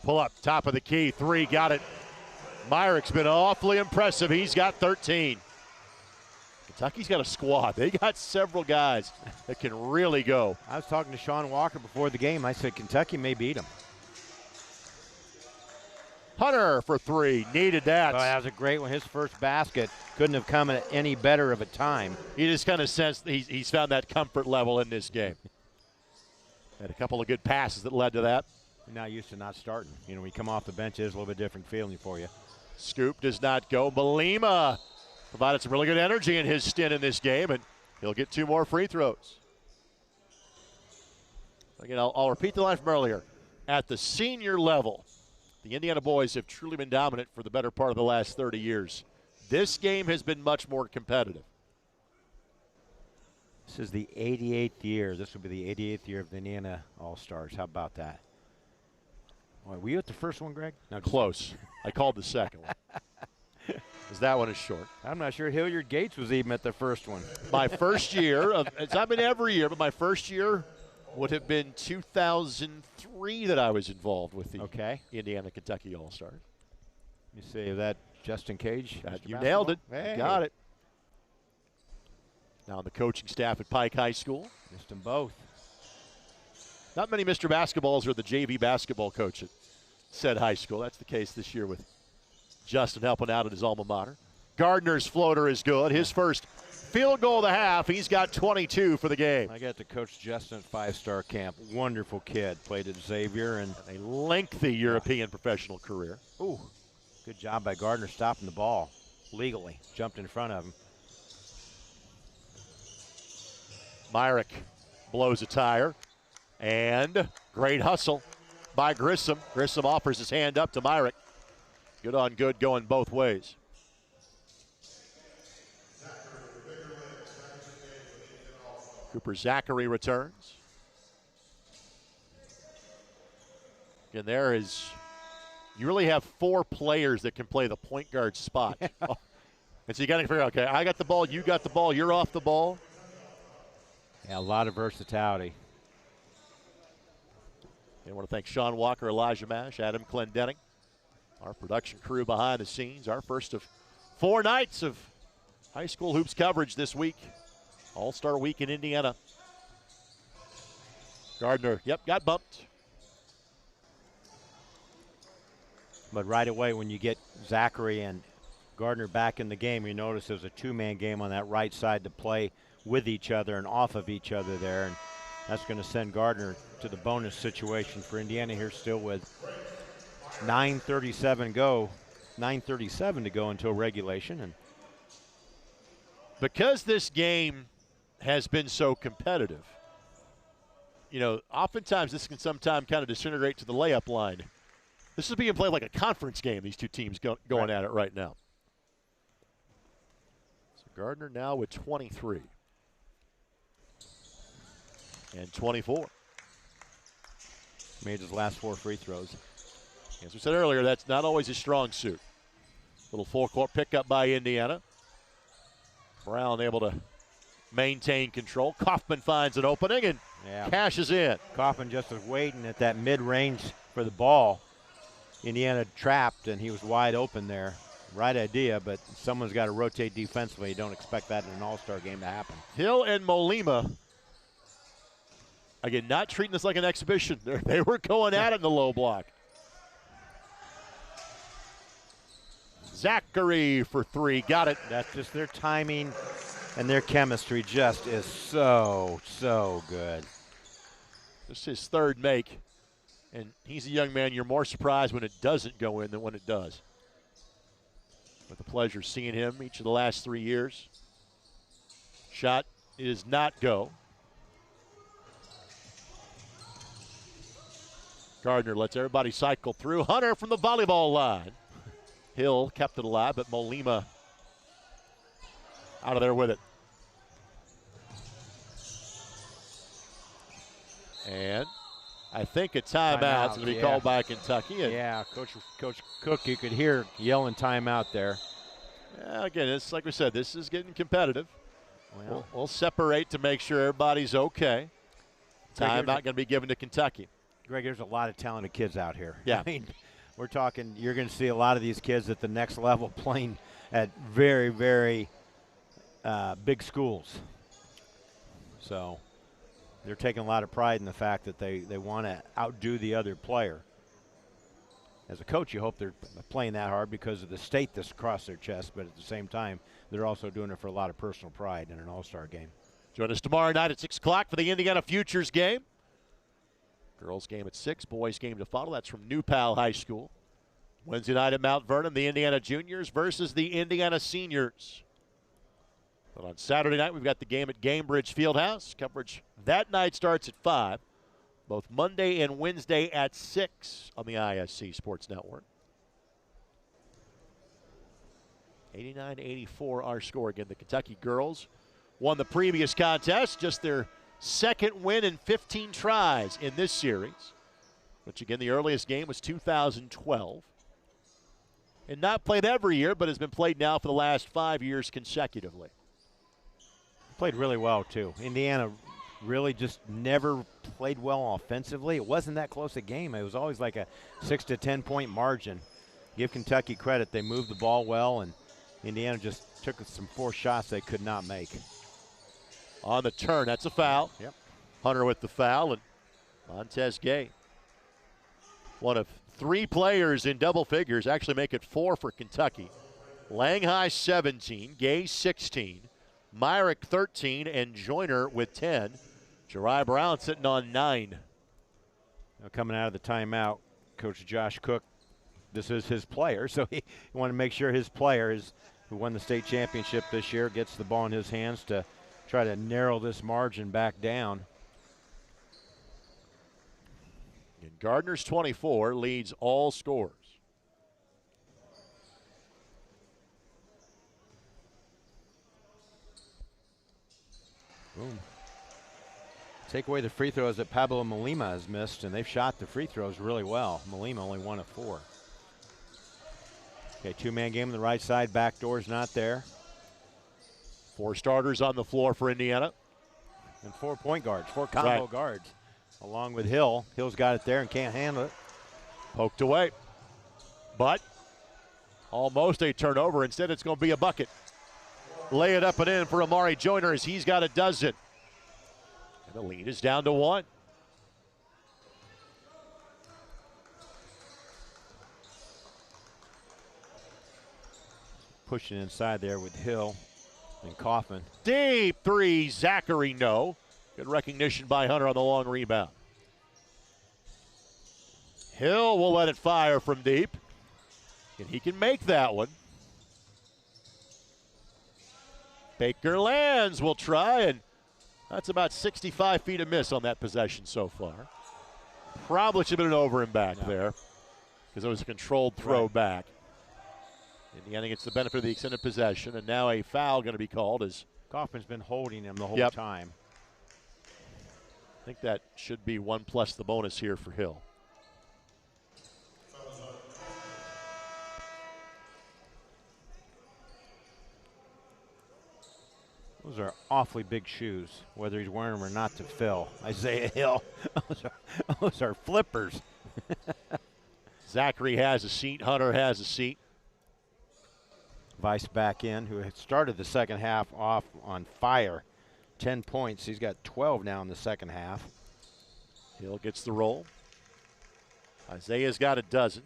[SPEAKER 1] Pull up, top of the key, 3, got it. Myrick's been awfully impressive. He's got 13. Kentucky's got a squad. They got several guys that can really go.
[SPEAKER 2] I was talking to Sean Walker before the game. I said Kentucky may beat him.
[SPEAKER 1] Hunter for 3, needed that.
[SPEAKER 2] Oh, that was a great one. His first basket couldn't have come at any better of a time.
[SPEAKER 1] He just kind of sensed he's found that comfort level in this game. Had a couple of good passes that led to that.
[SPEAKER 2] You're not used to not starting. You know, when you come off the bench, it's a little bit different feeling for you.
[SPEAKER 1] Scoop does not go. Malima provided some really good energy in his stint in this game, and he'll get 2 more free throws. Again, I'll repeat the line from earlier. At the senior level, the Indiana boys have truly been dominant for the better part of the last 30 years. This game has been much more competitive.
[SPEAKER 2] This is the 88th year. This will be the 88th year of the Indiana All-Stars. How about that? Boy, were you at the first one, Greg?
[SPEAKER 1] No, close. I called the second one. Because that one is short.
[SPEAKER 2] I'm not sure Hilliard Gates was even at the first one.
[SPEAKER 1] My first year, it's not been every year, but my first year would have been 2003 that I was involved with the Indiana-Kentucky All-Stars.
[SPEAKER 2] You see that Justin Cage?
[SPEAKER 1] You nailed it.
[SPEAKER 2] Hey.
[SPEAKER 1] Got it. Now on the coaching staff at Pike High School.
[SPEAKER 2] Missed them both.
[SPEAKER 1] Not many Mr. Basketballs are the JV basketball coach at said high school. That's the case this year with Justin helping out at his alma mater. Gardner's floater is good. His first field goal of the half. He's got 22 for the game.
[SPEAKER 2] I got to coach Justin at 5-star camp. Wonderful kid. Played at Xavier and
[SPEAKER 1] a lengthy European professional career.
[SPEAKER 2] Ooh, good job by Gardner stopping the ball legally. Jumped in front of him.
[SPEAKER 1] Myrick blows a tire. And great hustle by Grissom. Grissom offers his hand up to Myrick. Good on good going both ways. Cooper Zachary returns. And there is, you really have 4 players that can play the point guard spot. And so you got to figure out, okay, I got the ball, you got the ball, you're off the ball.
[SPEAKER 2] Yeah, a lot of versatility.
[SPEAKER 1] I want to thank Sean Walker, Elijah Mash, Adam Clendenning, our production crew behind the scenes. Our first of 4 nights of high school hoops coverage this week. All-Star week in Indiana. Gardner, got bumped.
[SPEAKER 2] But right away when you get Zachary and Gardner back in the game, you notice there's a 2-man game on that right side to play with each other and off of each other there. And that's going to send Gardner to the bonus situation for Indiana here still with 9:37 to go until regulation. And
[SPEAKER 1] because this game has been so competitive, you know, oftentimes this can sometimes kind of disintegrate to the layup line. This is being played like a conference game, these two teams going at it right now. So Gardner now with 23. And 24.
[SPEAKER 2] Made his last 4 free throws.
[SPEAKER 1] As we said earlier, that's not always his strong suit. Little full-court pickup by Indiana. Brown able to maintain control. Kaufman finds an opening and cashes in.
[SPEAKER 2] Kaufman just was waiting at that mid-range for the ball. Indiana trapped, and he was wide open there. Right idea, but someone's got to rotate defensively. You don't expect that in an all-star game to happen.
[SPEAKER 1] Hill and Molima, again, not treating this like an exhibition. They were going at it in the low block. Zachary for 3, got it.
[SPEAKER 2] That's just their timing and their chemistry just is so, so good.
[SPEAKER 1] This is his 3rd make, and he's a young man. You're more surprised when it doesn't go in than when it does. With the pleasure of seeing him each of the last 3 years. Shot is not go. Gardner lets everybody cycle through. Hunter from the volleyball line. Hill kept it alive, but Molima out of there with it. And I think a timeout's going to be called by Kentucky.
[SPEAKER 2] Yeah, Coach Cook, you could hear yelling timeout there.
[SPEAKER 1] Again, it's like we said, this is getting competitive. We'll separate to make sure everybody's okay. Time not going to be given to Kentucky.
[SPEAKER 2] Greg, there's a lot of talented kids out here.
[SPEAKER 1] Yeah.
[SPEAKER 2] I mean, we're talking, you're going to see a lot of these kids at the next level playing at very, very big schools. So they're taking a lot of pride in the fact that they want to outdo the other player. As a coach, you hope they're playing that hard because of the state that's across their chest, but at the same time, they're also doing it for a lot of personal pride in an all-star game.
[SPEAKER 1] Join us tomorrow night at 6 o'clock for the Indiana Futures game. Girls game at 6, boys game to follow. That's from New Pal High School. Wednesday night at Mount Vernon, the Indiana Juniors versus the Indiana Seniors. But on Saturday night, we've got the game at Gamebridge Fieldhouse. Coverage that night starts at 5. Both Monday and Wednesday at 6 on the ISC Sports Network. 89-84 our score. Again, the Kentucky girls won the previous contest, just their 2nd win in 15 tries in this series, which again, the earliest game was 2012. And not played every year, but has been played now for the last 5 years consecutively.
[SPEAKER 2] Played really well, too. Indiana really just never played well offensively. It wasn't that close a game. It was always like a 6 to 10 point margin. Give Kentucky credit. They moved the ball well, and Indiana just took some forced shots they could not make.
[SPEAKER 1] On the turn, that's a foul.
[SPEAKER 2] Yep.
[SPEAKER 1] Hunter with the foul, and Montez Gay, one of 3 players in double figures, actually make it 4 for Kentucky. Lang High 17, Gay 16. Myrick 13, and Joyner with 10. Jari Brown sitting on 9.
[SPEAKER 2] Now coming out of the timeout, Coach Josh Cook, this is his player, so he wanted to make sure his player who won the state championship this year gets the ball in his hands to try to narrow this margin back down.
[SPEAKER 1] And Gardner's 24 leads all scorers.
[SPEAKER 2] Boom. Take away the free throws that Pablo Malima has missed, and they've shot the free throws really well. Malima only 1 of 4. Okay, two-man game on the right side. Back door's not there.
[SPEAKER 1] 4 starters on the floor for Indiana.
[SPEAKER 2] And 4 point guards, 4 combo guards, along with Hill. Hill's got it there and can't handle it.
[SPEAKER 1] Poked away. But almost a turnover. Instead, it's going to be a bucket. Lay it up and in for Amari Joyner as he's got a dozen. And the lead is down to 1.
[SPEAKER 2] Pushing inside there with Hill and Kaufman.
[SPEAKER 1] Deep 3, Zachary, no. Good recognition by Hunter on the long rebound. Hill will let it fire from deep. And he can make that one. Baker Lands will try, and that's about 65 feet of miss on that possession so far. Probably should have been an over and back there because it was a controlled throw back. Indiana gets the benefit of the extended possession, and now a foul going to be called as
[SPEAKER 2] Kaufman's been holding him the whole time.
[SPEAKER 1] I think that should be 1 plus the bonus here for Hill.
[SPEAKER 2] Those are awfully big shoes, whether he's wearing them or not, to fill. Isaiah Hill, those are flippers.
[SPEAKER 1] Zachary has a seat. Hunter has a seat.
[SPEAKER 2] Vice back in, who had started the second half off on fire. 10 points. He's got 12 now in the second half.
[SPEAKER 1] Hill gets the roll. Isaiah's got a dozen.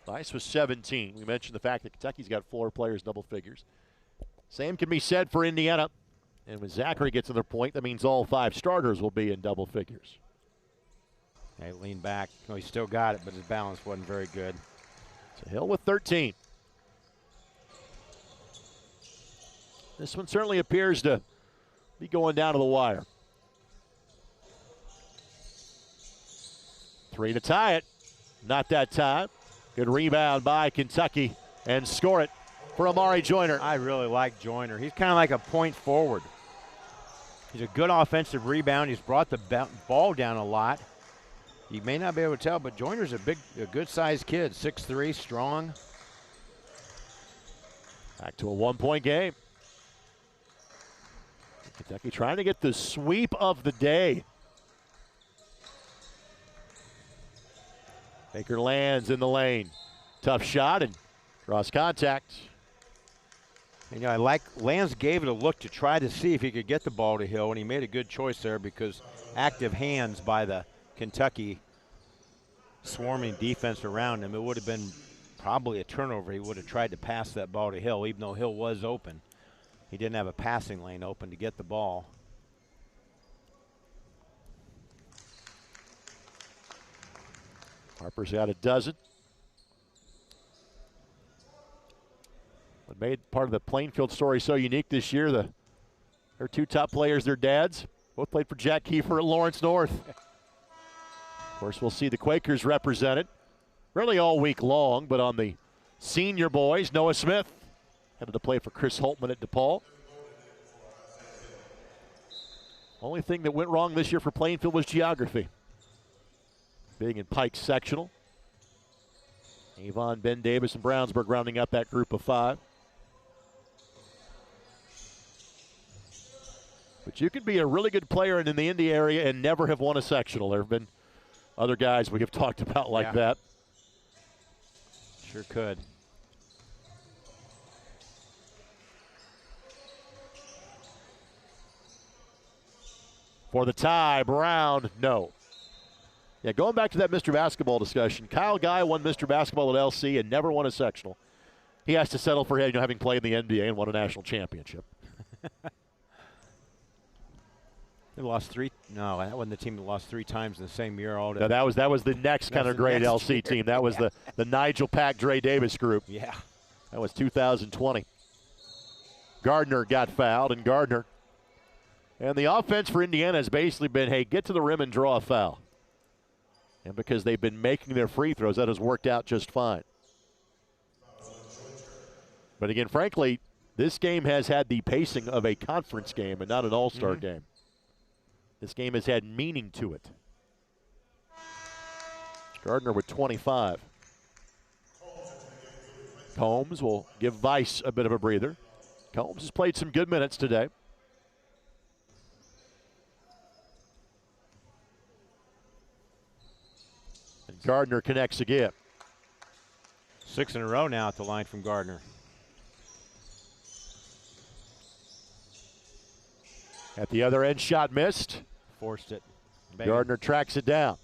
[SPEAKER 1] Vice was 17. We mentioned the fact that Kentucky's got 4 players double figures. Same can be said for Indiana. And when Zachary gets another point, that means all 5 starters will be in double figures.
[SPEAKER 2] Hey, lean back. No, he still got it, but his balance wasn't very good.
[SPEAKER 1] So Hill with 13. This one certainly appears to be going down to the wire. 3 to tie it. Not that time. Good rebound by Kentucky and score it for Amari Joyner.
[SPEAKER 2] I really like Joyner. He's kind of like a point forward. He's a good offensive rebound. He's brought the ball down a lot. You may not be able to tell, but Joyner's a good-sized kid, 6'3", strong.
[SPEAKER 1] Back to a 1-point game. Kentucky trying to get the sweep of the day. Baker lands in the lane. Tough shot and draws contact.
[SPEAKER 2] And, you know, I like Lands gave it a look to try to see if he could get the ball to Hill, and he made a good choice there because active hands by the Kentucky swarming defense around him. It would have been probably a turnover. He would have tried to pass that ball to Hill, even though Hill was open. He didn't have a passing lane open to get the ball.
[SPEAKER 1] Harper's got a dozen. What made part of the Plainfield story so unique this year, their 2 top players, their dads, both played for Jack Kiefer at Lawrence North. Of course, we'll see the Quakers represented really all week long, but on the senior boys, Noah Smith headed to play for Chris Holtman at DePaul. Only thing that went wrong this year for Plainfield was geography. Being in Pike's sectional. Avon, Ben Davis, and Brownsburg rounding up that group of 5. But you could be a really good player in the Indy area and never have won a sectional. There have been other guys we have talked about like that.
[SPEAKER 2] Sure could.
[SPEAKER 1] For the tie, Brown, no. Yeah, going back to that Mr. Basketball discussion, Kyle Guy won Mr. Basketball at LC and never won a sectional. he has to settle for having played in the NBA and won a national championship.
[SPEAKER 2] They lost 3. No, that wasn't the team that lost 3 times in the same year. All
[SPEAKER 1] no, that was the next kind of great LC team. That was the Nigel Pack, Dre Davis group.
[SPEAKER 2] Yeah.
[SPEAKER 1] That was 2020. Gardner got fouled, and Gardner. And the offense for Indiana has basically been, hey, get to the rim and draw a foul. And because they've been making their free throws, that has worked out just fine. But again, frankly, this game has had the pacing of a conference game and not an all-star game. This game has had meaning to it. Gardner with 25. Combs will give Vice a bit of a breather. Combs has played some good minutes today. And Gardner connects again.
[SPEAKER 2] 6 in a row now at the line from Gardner.
[SPEAKER 1] At the other end, shot missed.
[SPEAKER 2] Forced it.
[SPEAKER 1] Gardner tracks it down.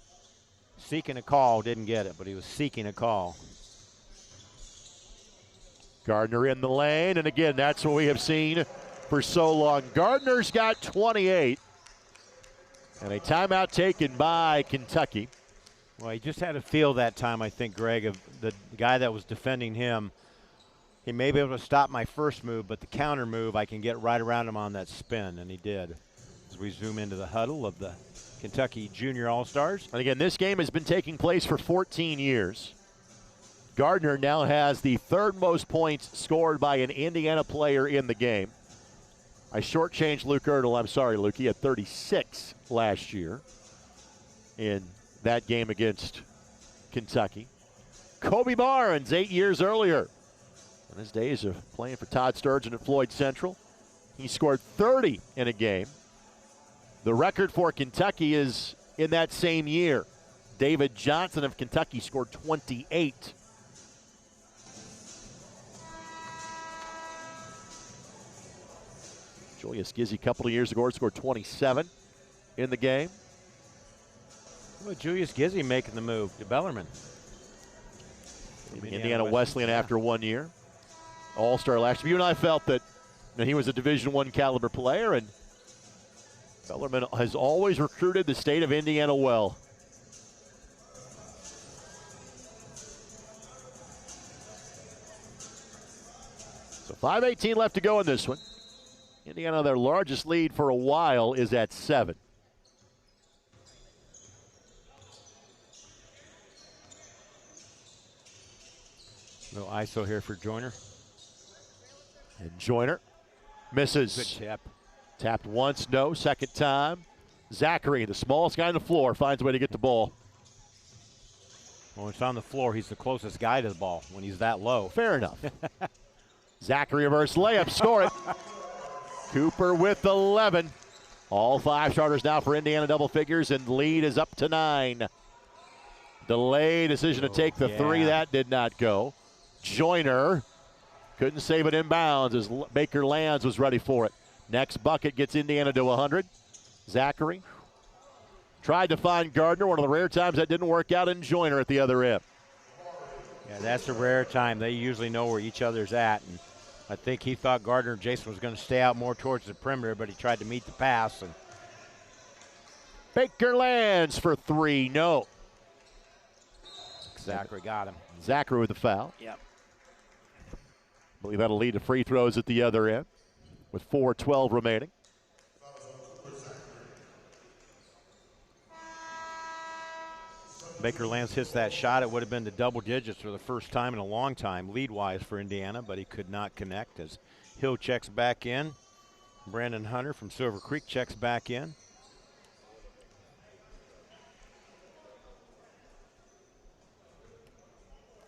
[SPEAKER 2] Seeking a call, didn't get it, but he was seeking a call.
[SPEAKER 1] Gardner in the lane, and again, that's what we have seen for so long. Gardner's got 28, and a timeout taken by Kentucky.
[SPEAKER 2] Well, he just had a feel that time, I think, Greg, of the guy that was defending him. He may be able to stop my first move, but the counter move, I can get right around him on that spin, and he did. As we zoom into the huddle of the Kentucky Junior All-Stars.
[SPEAKER 1] And again, this game has been taking place for 14 years. Gardner now has the 3rd most points scored by an Indiana player in the game. I shortchanged Luke Ertl. I'm sorry, Luke. He had 36 last year in that game against Kentucky. Kobe Barnes, 8 years earlier. In his days of playing for Todd Sturgeon at Floyd Central, he scored 30 in a game. The record for Kentucky is in that same year. David Johnson of Kentucky scored 28. Julius Gizzi a couple of years ago scored 27 in the game.
[SPEAKER 2] Well, Julius Gizzi making the move to Bellarmine.
[SPEAKER 1] Indiana Wesleyan after 1 year. All-star last year. You and I felt that he was a Division I caliber player, and Bellarmine has always recruited the state of Indiana well. So 5:18 left to go in this one. Indiana, their largest lead for a while, is at 7.
[SPEAKER 2] No ISO here for Joyner.
[SPEAKER 1] And Joyner misses.
[SPEAKER 2] Good tap.
[SPEAKER 1] Tapped once, no. Second time. Zachary, the smallest guy on the floor, finds a way to get the ball.
[SPEAKER 2] When it's on the floor, he's the closest guy to the ball when he's that low.
[SPEAKER 1] Fair enough. Zachary reverse layup, score it. Cooper with 11. All 5 starters now for Indiana double figures, and the lead is up to 9. Delay decision to take the 3. That did not go. Joyner couldn't save it inbounds as Baker Lands was ready for it. Next bucket gets Indiana to 100. Zachary tried to find Gardner, one of the rare times that didn't work out, and Joyner at the other end.
[SPEAKER 2] Yeah, that's a rare time. They usually know where each other's at, and I think he thought Gardner and Jason was going to stay out more towards the perimeter, but he tried to meet the pass. And
[SPEAKER 1] Baker Lands for 3, no.
[SPEAKER 2] Zachary got him.
[SPEAKER 1] Zachary with the foul.
[SPEAKER 2] Yep.
[SPEAKER 1] I believe that'll lead to free throws at the other end with 4:12 remaining.
[SPEAKER 2] Baker Lands hits that shot. It would have been the double digits for the first time in a long time, lead-wise for Indiana, but he could not connect as Hill checks back in. Brandon Hunter from Silver Creek checks back in.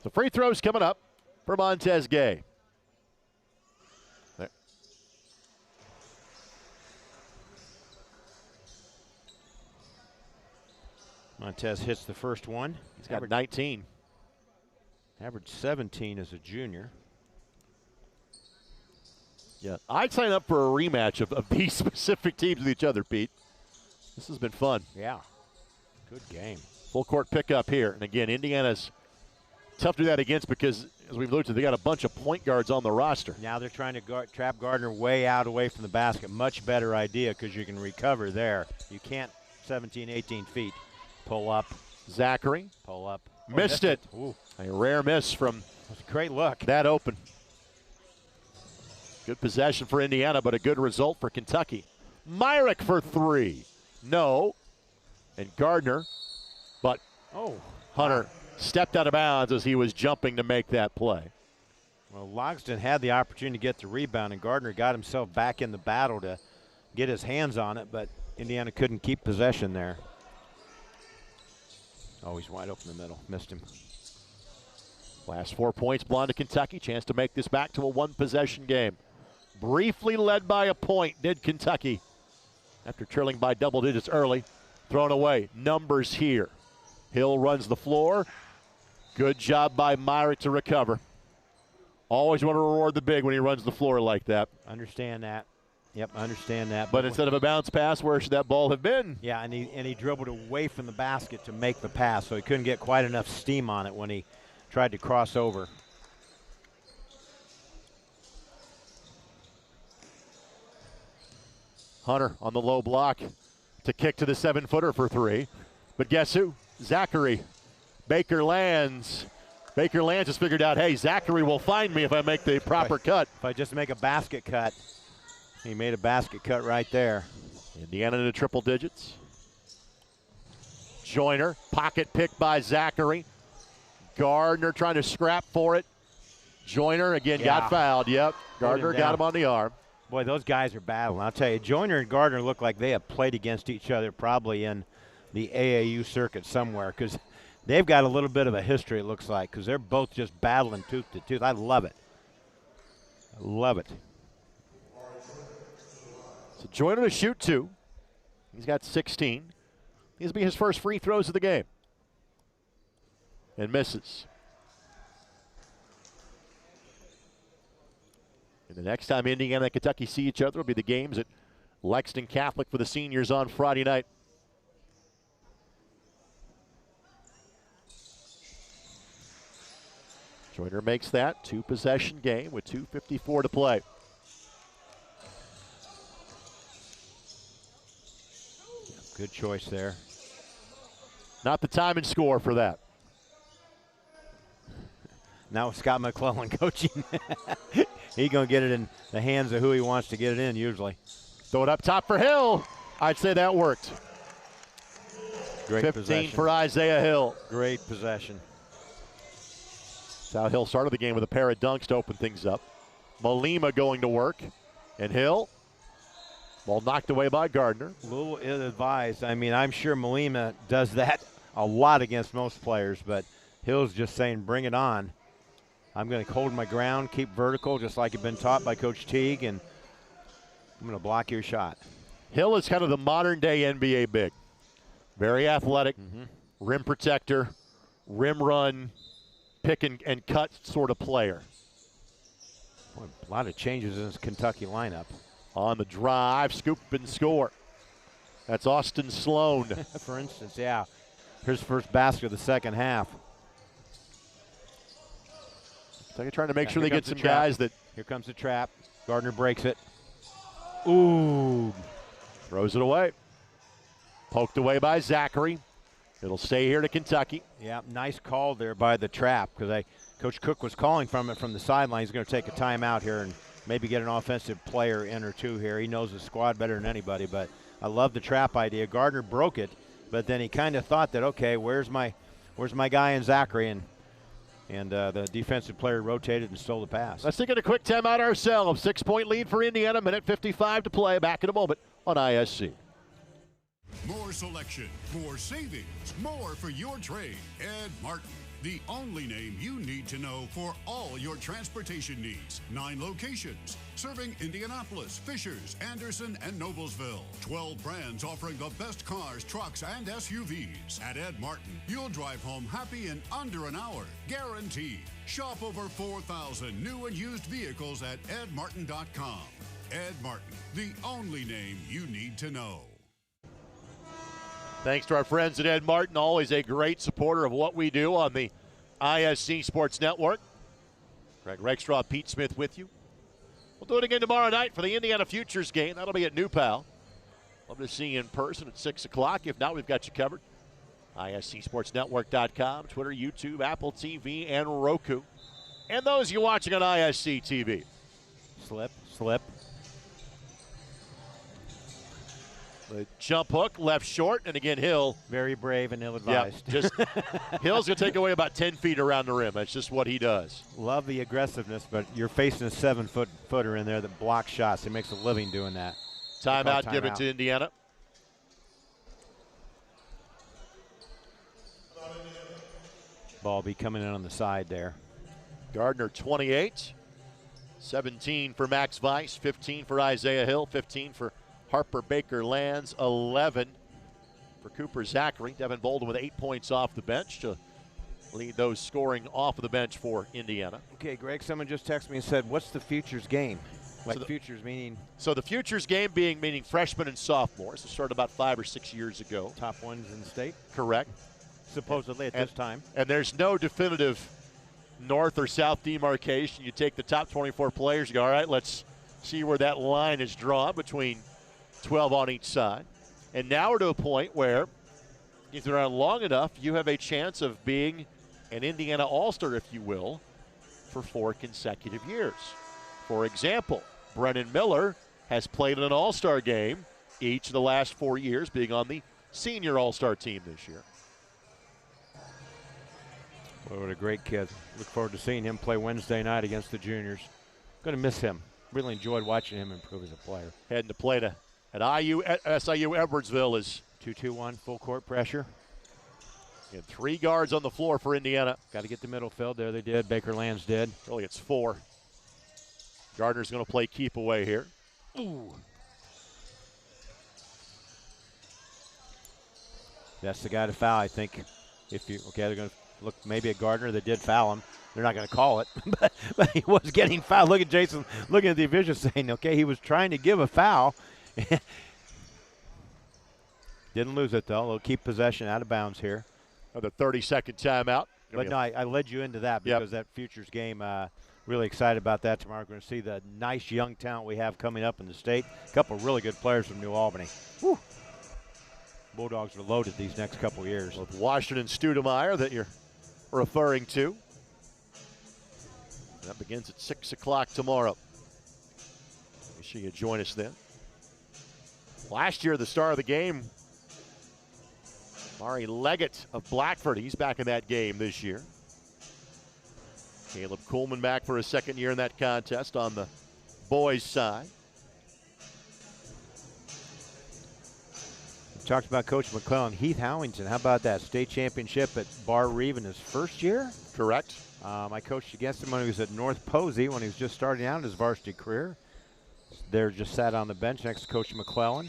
[SPEAKER 1] So free throws coming up for Montez Gay. There.
[SPEAKER 2] Montez hits the first one.
[SPEAKER 1] He's got 19.
[SPEAKER 2] Averaged 17 as a junior.
[SPEAKER 1] Yeah, I'd sign up for a rematch of these specific teams with each other, Pete. This has been fun.
[SPEAKER 2] Yeah, good game.
[SPEAKER 1] Full court pickup here. And again, Indiana's tough to do that against because as we've alluded to, they got a bunch of point guards on the roster.
[SPEAKER 2] Now they're trying to trap Gardner way out away from the basket. Much better idea because you can recover there. You can't 17, 18 feet. Pull up.
[SPEAKER 1] Zachary.
[SPEAKER 2] Pull up.
[SPEAKER 1] Missed it.
[SPEAKER 2] Ooh.
[SPEAKER 1] A rare miss from
[SPEAKER 2] That's a great look.
[SPEAKER 1] that open. Good possession for Indiana, but a good result for Kentucky. Myrick for three. No. And Gardner, but Hunter stepped out of bounds as he was jumping to make that play.
[SPEAKER 2] Well, Logsdon had the opportunity to get the rebound, and Gardner got himself back in the battle to get his hands on it, but Indiana couldn't keep possession there. Oh, he's wide open in the middle. Missed him.
[SPEAKER 1] Last 4 points belong to Kentucky. Chance to make this back to a one-possession game. Briefly led by a point, did Kentucky. After trailing by double digits early, thrown away. Numbers here. Hill runs the floor. Good job by Myrick to recover. Always want to reward the big when he runs the floor like that.
[SPEAKER 2] Understand that. Yep, understand that.
[SPEAKER 1] But instead of a bounce pass, where should that ball have been?
[SPEAKER 2] Yeah, and he dribbled away from the basket to make the pass, so he couldn't get quite enough steam on it when he tried to cross over.
[SPEAKER 1] Hunter on the low block to kick to the 7-footer for three. But guess who? Zachary. Baker lands. Baker Lands has figured out, hey, Zachary will find me if I make the proper cut.
[SPEAKER 2] If I just make a basket cut. He made a basket cut right there.
[SPEAKER 1] Indiana into triple digits. Joyner, pocket pick by Zachary. Gardner trying to scrap for it. Joyner again got fouled. Yep, Gardner got him on the arm.
[SPEAKER 2] Boy, those guys are battling. I'll tell you, Joyner and Gardner look like they have played against each other probably in the AAU circuit somewhere because they've got a little bit of a history, it looks like, because they're both just battling tooth to tooth. I love it. I love it.
[SPEAKER 1] So Joyner to shoot two. He's got 16. These will be his first free throws of the game. And misses. And the next time Indiana and Kentucky see each other will be the games at Lexington Catholic for the seniors on Friday night. Joyner makes that two-possession game with 2:54 to play.
[SPEAKER 2] Good choice there.
[SPEAKER 1] Not the time and score for that.
[SPEAKER 2] Now Scott McClellan coaching. He's going to get it in the hands of who he wants to get it in usually.
[SPEAKER 1] Throw it up top for Hill. I'd say that worked.
[SPEAKER 2] Great
[SPEAKER 1] 15
[SPEAKER 2] possession.
[SPEAKER 1] for Isaiah Hill.
[SPEAKER 2] Great possession.
[SPEAKER 1] That's how Hill started the game with a pair of dunks to open things up. Malima going to work. And Hill, ball knocked away by Gardner.
[SPEAKER 2] A little ill-advised. I mean, I'm sure Malima does that a lot against most players, but Hill's just saying, bring it on. I'm going to hold my ground, keep vertical, just like you've been taught by Coach Teague, and I'm going to block your shot.
[SPEAKER 1] Hill is kind of the modern-day NBA big. Very athletic, rim protector, rim run, pick and cut sort of player.
[SPEAKER 2] Boy, a lot of changes in this Kentucky lineup.
[SPEAKER 1] On the drive, scoop and score. That's Austin Sloan.
[SPEAKER 2] For instance, yeah. Here's first basket of the second half.
[SPEAKER 1] So they're trying to make sure they get some guys that.
[SPEAKER 2] Here comes the trap. Gardner breaks it. Ooh.
[SPEAKER 1] Throws it away. Poked away by Zachary. It'll stay here to Kentucky.
[SPEAKER 2] Yeah, nice call there by the trap because Coach Cook was calling from it from the sideline. He's going to take a timeout here and maybe get an offensive player in or two here. He knows the squad better than anybody, but I love the trap idea. Gardner broke it, but then he kind of thought that, okay, where's my guy in Zachary? And the defensive player rotated and stole the pass.
[SPEAKER 1] Let's take a quick timeout ourselves. 6-point lead for Indiana, minute 55 to play. Back in a moment on ISC.
[SPEAKER 7] More selection, more savings, more for your trade. Ed Martin, the only name you need to know for all your transportation needs. 9 locations, serving Indianapolis, Fishers, Anderson, and Noblesville. 12 brands offering the best cars, trucks, and SUVs. At Ed Martin, you'll drive home happy in under an hour, guaranteed. Shop over 4,000 new and used vehicles at edmartin.com. Ed Martin, the only name you need to know.
[SPEAKER 1] Thanks to our friends at Ed Martin, always a great supporter of what we do on the ISC Sports Network. Greg Rakestraw, Pete Smith with you. We'll do it again tomorrow night for the Indiana Futures game. That'll be at New Pal. Love to see you in person at 6 o'clock. If not, we've got you covered. ISCSportsNetwork.com, Twitter, YouTube, Apple TV, and Roku. And those you're watching on ISC TV.
[SPEAKER 2] Slip, slip.
[SPEAKER 1] The jump hook, left short, and again, Hill.
[SPEAKER 2] Very brave and ill-advised.
[SPEAKER 1] Yeah, just Hill's going to take away about 10 feet around the rim. That's just what he does.
[SPEAKER 2] Love the aggressiveness, but you're facing a 7-footer in there that blocks shots. He makes a living doing that.
[SPEAKER 1] Timeout given to Indiana.
[SPEAKER 2] Ball be coming in on the side there.
[SPEAKER 1] Gardner 28, 17 for Max Weiss, 15 for Isaiah Hill, 15 for Harper Baker Lands, 11 for Cooper Zachary. Devin Bolden with 8 points off the bench to lead those scoring off of the bench for Indiana.
[SPEAKER 2] Okay, Greg, someone just texted me and said, what's the futures game? Like so futures meaning?
[SPEAKER 1] So the futures game meaning freshmen and sophomores. It started about 5 or 6 years ago.
[SPEAKER 2] Top ones in the state?
[SPEAKER 1] Correct.
[SPEAKER 2] Supposedly at this time.
[SPEAKER 1] And there's no definitive north or south demarcation. You take the top 24 players, you go, all right, let's see where that line is drawn between 12 on each side. And now we're to a point where if you're around long enough, you have a chance of being an Indiana All-Star, if you will, for 4 consecutive years. For example, Brennan Miller has played in an All-Star game each of the last 4 years, being on the senior All-Star team this year.
[SPEAKER 2] Boy, what a great kid. Look forward to seeing him play Wednesday night against the juniors. Going to miss him. Really enjoyed watching him improve as a player.
[SPEAKER 1] Heading to play at SIU Edwardsville is
[SPEAKER 2] 2-2-1, full court pressure.
[SPEAKER 1] And 3 guards on the floor for Indiana.
[SPEAKER 2] Got to get the middle filled there. They did. Baker Lands did.
[SPEAKER 1] Really, it's 4. Gardner's going to play keep away here.
[SPEAKER 2] Ooh. That's the guy to foul, I think. They're going to look maybe at Gardner. They did foul him. They're not going to call it, but he was getting fouled. Look at Jason looking at the official saying, okay, he was trying to give a foul. Didn't lose it, though. They'll keep possession out of bounds here.
[SPEAKER 1] Another 30-second timeout.
[SPEAKER 2] But no, I led you into that because that futures game, really excited about that tomorrow. We're going to see the nice young talent we have coming up in the state. A couple of really good players from New Albany. Whew. Bulldogs are loaded these next couple years.
[SPEAKER 1] With Washington Studemeyer that you're referring to. That begins at 6 o'clock tomorrow. Make sure you join us then. Last year, the star of the game, Mari Leggett of Blackford. He's back in that game this year. Caleb Kuhlman back for his second year in that contest on the boys' side.
[SPEAKER 2] We talked about Coach McClellan. Heath Howington, how about that? State championship at Bar Reeve in his first year?
[SPEAKER 1] Correct.
[SPEAKER 2] I coached against him when he was at North Posey when he was just starting out his varsity career. There just sat on the bench next to Coach McClellan.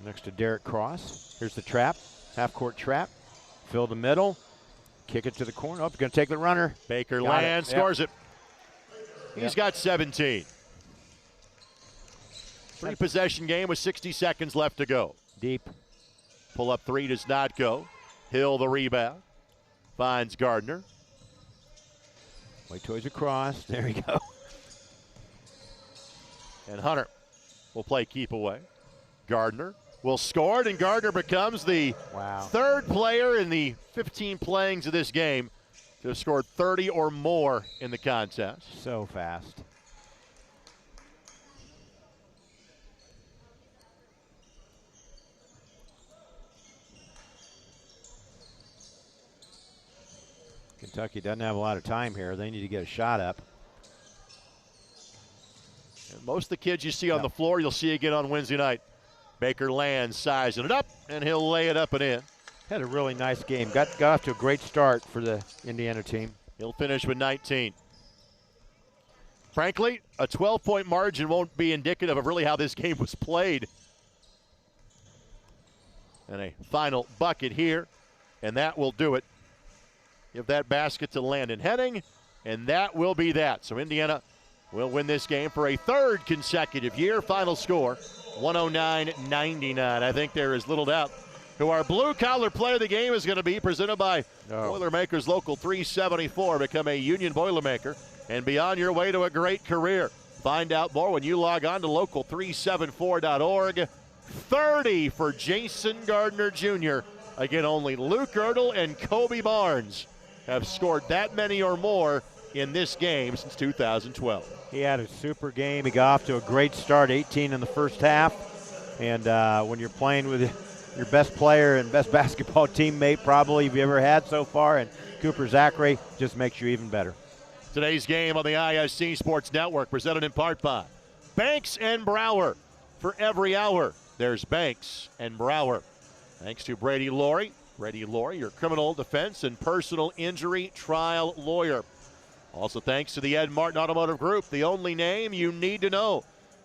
[SPEAKER 2] Next to Derek Cross. Here's the trap, half-court trap. Fill the middle. Kick it to the corner. Oh, going to take the runner.
[SPEAKER 1] Baker Land scores it. He's got 17. 3-possession game with 60 seconds left to go.
[SPEAKER 2] Deep.
[SPEAKER 1] Pull-up 3 does not go. Hill the rebound. Finds Gardner.
[SPEAKER 2] White toys across. There you go.
[SPEAKER 1] And Hunter will play keep away. Gardner will score it, and Gardner becomes the third player in the 15 playings of this game to have scored 30 or more in the contest.
[SPEAKER 2] So fast. Kentucky doesn't have a lot of time here. They need to get a shot up.
[SPEAKER 1] And most of the kids you see on the floor, you'll see again on Wednesday night. Baker Land sizing it up, and he'll lay it up and in.
[SPEAKER 2] Had a really nice game. Got off to a great start for the Indiana team.
[SPEAKER 1] He'll finish with 19. Frankly, a 12-point margin won't be indicative of really how this game was played. And a final bucket here, and that will do it. Give that basket to Landon Henning, and that will be that. So Indiana will win this game for a 3rd consecutive year. Final score, 109-99. I think there is little doubt who our blue-collar player of the game is going to be, presented by Boilermakers Local 374. Become a Union Boilermaker and be on your way to a great career. Find out more when you log on to local374.org. 30 for Jason Gardner Jr. Again, only Luke Ertl and Kobe Barnes have scored that many or more in this game since 2012.
[SPEAKER 2] He had a super game. He got off to a great start, 18 in the first half. And when you're playing with your best player and best basketball teammate probably you've ever had so far, and Cooper Zachary, just makes you even better.
[SPEAKER 1] Today's game on the ISC Sports Network, presented in part by Banks and Brower. For every hour, there's Banks and Brower. Thanks to Brady Laurie. Brady Laurie, your criminal defense and personal injury trial lawyer. Also thanks to the Ed Martin Automotive Group, the only name you need to know.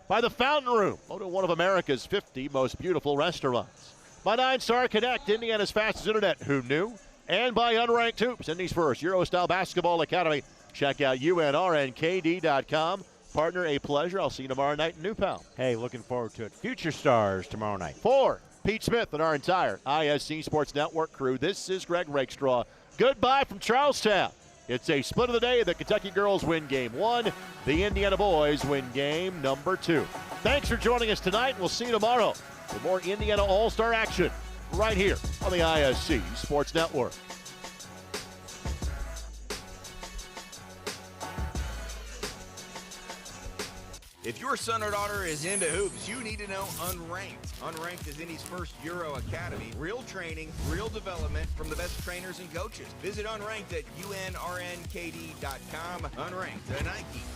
[SPEAKER 1] By the Fountain Room, one of America's 50 most beautiful restaurants. By 9-Star Connect, Indiana's fastest internet, who knew? And by Unranked Hoops, Indy's first Euro-style basketball academy. Check out unrnkd.com. Partner, a pleasure. I'll see you tomorrow night in New Pal.
[SPEAKER 2] Hey, looking forward to it. Future Stars tomorrow night.
[SPEAKER 1] For Pete Smith and our entire ISC Sports Network crew, this is Greg Rakestraw. Goodbye from Charlestown. It's a split of the day. The Kentucky girls win game 1. The Indiana boys win game number 2. Thanks for joining us tonight. We'll see you tomorrow for more Indiana All-Star action right here on the ISC Sports Network.
[SPEAKER 3] If your son or daughter is into hoops, you need to know Unranked. Unranked is Indy's first Euro Academy. Real training, real development from the best trainers and coaches. Visit Unranked at unrnkd.com. Unranked, a Nike